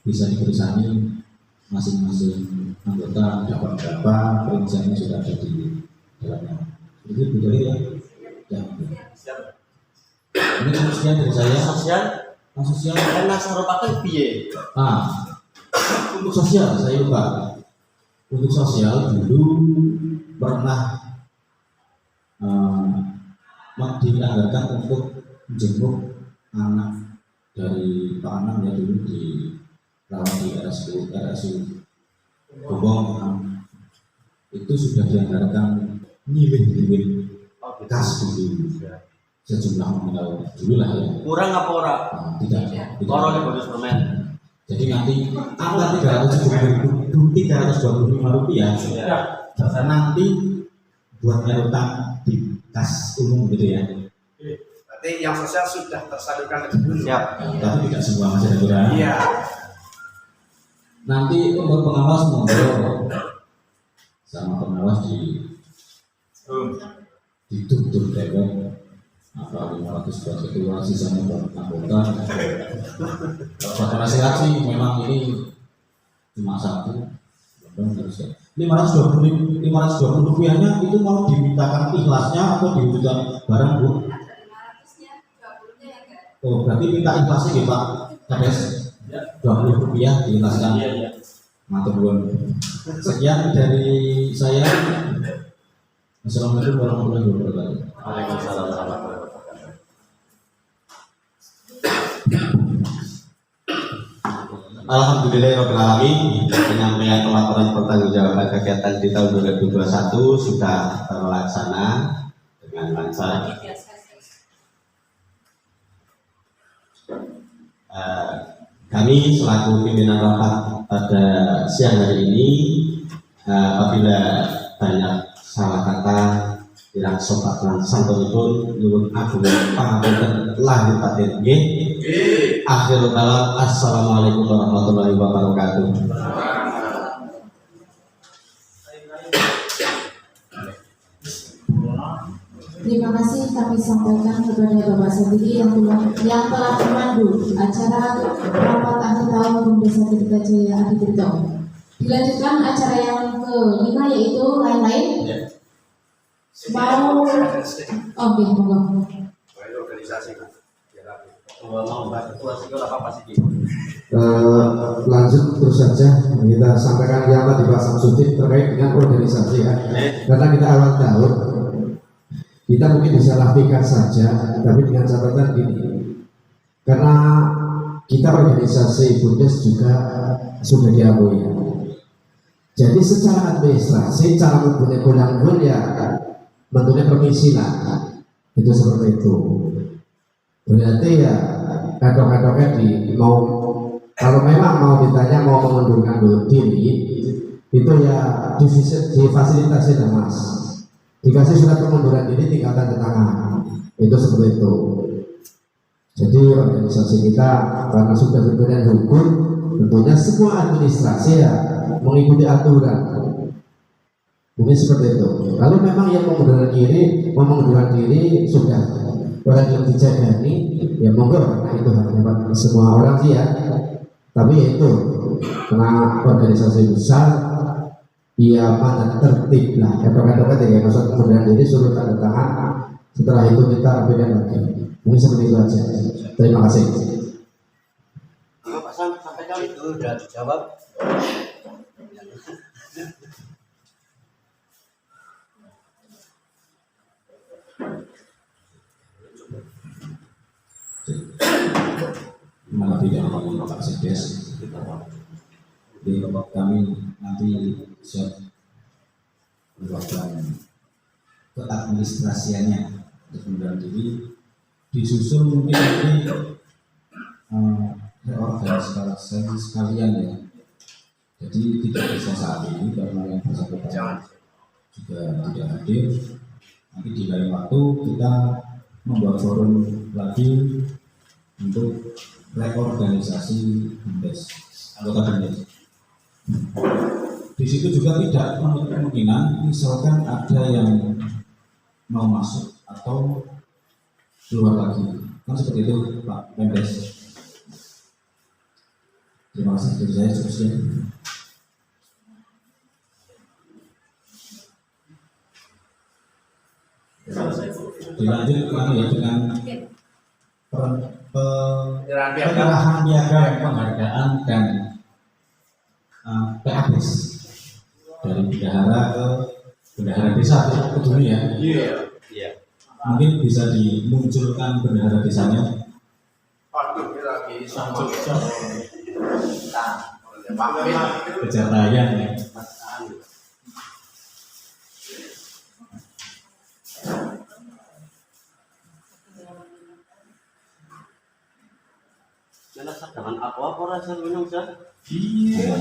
D: bisa dikerisani masing-masing anggota dapat berapa, perinciannya sudah ada di dalamnya. Itu betul ya? Ya. Ini sekian dari saya. Sosial
J: enak sarupaken piye?
D: Untuk sosial saya lupa. Untuk sosial dulu pernah dianggarkan untuk menjenguk anak dari Pak Anam ya, dulu di rawat di RSU Gobong. Itu sudah dianggarkan nyilih kas dulu sejumlah nominal dulu lah ya.
J: Kurang apa ora?
D: Tidak.
J: Orangnya bonus permen.
D: Jadi nanti angka 325 rupiah nanti buat nyerutang di kas umum gitu ya.
E: Berarti yang sosial sudah tersalurkan lebih dulu.
J: Siap.
D: Tapi tidak semua masih ada kurang.
E: Iya.
D: Nanti untuk pengawas monggo sama pengawas ditutup dewek apa 500 buat ketua, sisanya buat anggota. Kalau nasihat sih memang ini cuma satu. 520 rupiahnya itu mau dimintakan ikhlasnya atau diwujudkan barang Bu? Oh berarti minta ikhlasnya gitu Pak Kades, 20 rupiah diikhlaskan. Matur nuwun. Sekian dari saya. Assalamualaikum warahmatullahi wabarakatuh.
J: Waalaikumsalam warahmatullahi wabarakatuh.
A: Alhamdulillahirrahmanirrahim. Penyampaian pelaporan pertanggungjawaban kegiatan di tahun 2021 sudah terlaksana dengan lancar. Kami selaku pimpinan rapat pada siang hari ini, apabila banyak salah kata yang sopan lan santunipun nyuwun agung pangapunten lahir batin nggih. Akhirul kalam, assalamualaikum warahmatullahi wabarakatuh.
B: Terima kasih kami sampaikan kepada Bapak sendiri yang telah memandu acara rapat akhir tahun Desa Tirta Jaya Aditirto. Dilanjutkan acara yang kelima yaitu lain-lain. Mau oke, monggo.
E: Organisasi kan.
C: Lanjut terus saja kita sampaikan yang tadi Pak Samsudin terkait dengan organisasi ya. Karena kita awal tahun kita mungkin bisa rapikan saja, tapi dengan catatan gini, karena kita organisasi Bundes juga sudah diakui. Jadi secara administrasi, cara mempunyai gudang ya bentuknya permisi lah, itu seperti itu. Berarti ya kadang-kadangnya mau kalau memang mau ditanya mau mengundurkan diri itu ya difasilitasi dengan Mas, dikasih surat pengunduran diri tinggal tanda tangan, itu seperti itu. Jadi organisasi kita karena sudah berbadan hukum, tentunya semua administrasi ya mengikuti aturan. Mungkin seperti itu. Kalau memang yang mengundurkan diri sudah orang yang dijagani, ya monggo, karena itu hanya semua orang sih ya. Tapi ya itu karena organisasi besar, dia mana tertib lah. Kata-kata ketika masuk pengunduran diri suruh tanda tangan. Setelah itu kita rapikan lagi. Mungkin seperti itu aja. Terima kasih.
J: Pak Sam, sampaikan itu sudah dijawab.
D: Malah tidak mau Pak Sekdes. Jadi kami nanti siap melakukan keadministrasiannya untuk pengunduran diri, disusul mungkin nanti reorganisasi sekalian ya. Jadi tidak bisa saat ini karena yang bersangkutan juga tidak hadir. Nanti di lain waktu kita membuat forum lagi untuk reorganisasi Bundes, anggota Bundes. Di situ juga tidak menutup kemungkinan misalkan ada yang mau masuk atau keluar lagi, kan seperti itu Pak Mendes. Terima kasih dari saya cukup sekian. Dilanjut ya dengan penyerahan piagam penghargaan dan PABS dari bendahara ke bendahara desa ke dunia.
E: Iya.
D: Mungkin bisa dimunculkan bendahara desanya.
E: Waduh, ini lagi sama
D: Kejar tayang ya.
E: Jangan sadangan apa rasa minum sah?
D: Iya.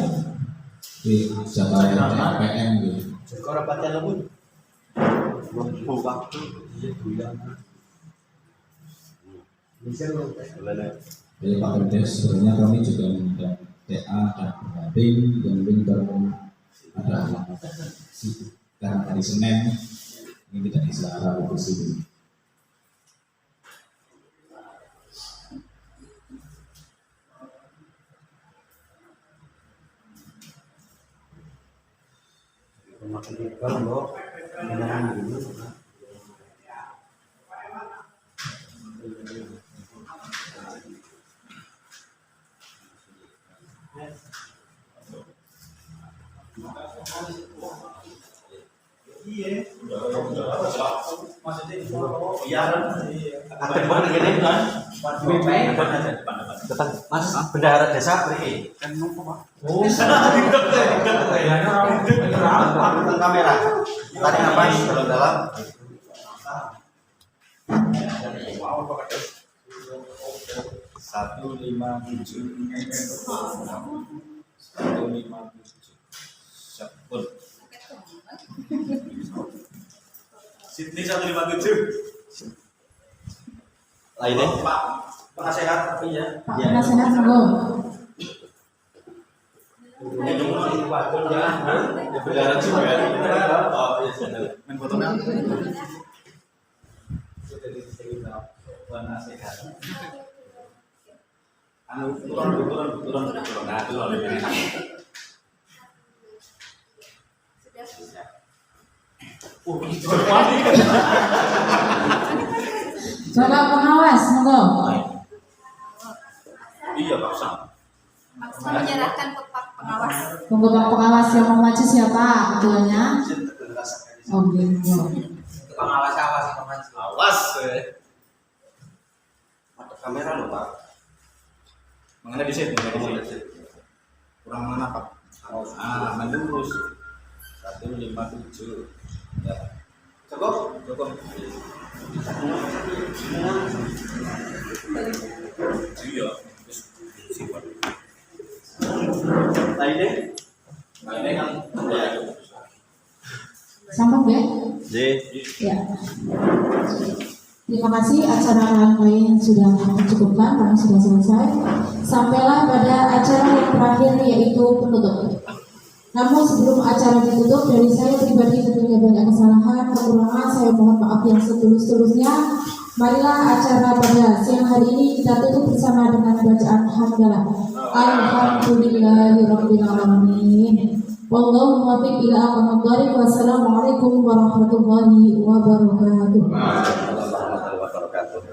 D: Di Jakarta PPM gitu.
E: Sekarang baca lembut. Buka.
D: Jadi Pak Kades, sebenarnya kami juga mengundang TA dan pendamping yang mungkin ada karena hari Senin ini tidak bisa Rabu ke sini.
G: Mas, bendahara desa beri.
E: Kamera. Tadi apa dalam?
D: Satu lima tujuh.
J: Sydney 157.
E: Lainnya?
J: Pak penasehat iya.
B: Pak Penasehat monggo.
E: Bendahara juga. Oh, iya sudah.
J: Main fotonya.
E: Turun. Nah, turun lebih enak.
B: Coba pengawas monggo.
E: Iya, Pak Sam.
K: Maksa menyerahkan ke Pak Pengawas.
B: Monggo Pak Pengawas yang mau maju siapa ketuanya? Oke, monggo.
G: Pengawas awas.
E: Awas. Mata kamera loh, Pak.
J: Mengenai di sini, kurang mana Pak?
E: Menurus 157. Ya. Cukup. Iya. Simpan. Lainnya kan
B: Sambung ya? Ya. Terima kasih, acara rangkaian sudah mencukupkan, kami sudah selesai. Sampailah pada acara yang terakhir yaitu penutup. Namun sebelum acara ditutup, dari saya pribadi tentunya banyak kesalahan, kekurangan, saya mohon maaf yang setulus-tulusnya. Marilah acara pada siang hari ini kita tutup bersama dengan bacaan hamdalah. Alhamdulillahirabbil alamin. Wallahu muwaffiq ila aqwamit thoriq. Wassalamualaikum warahmatullahi wabarakatuh.
E: warahmatullahi wabarakatuh.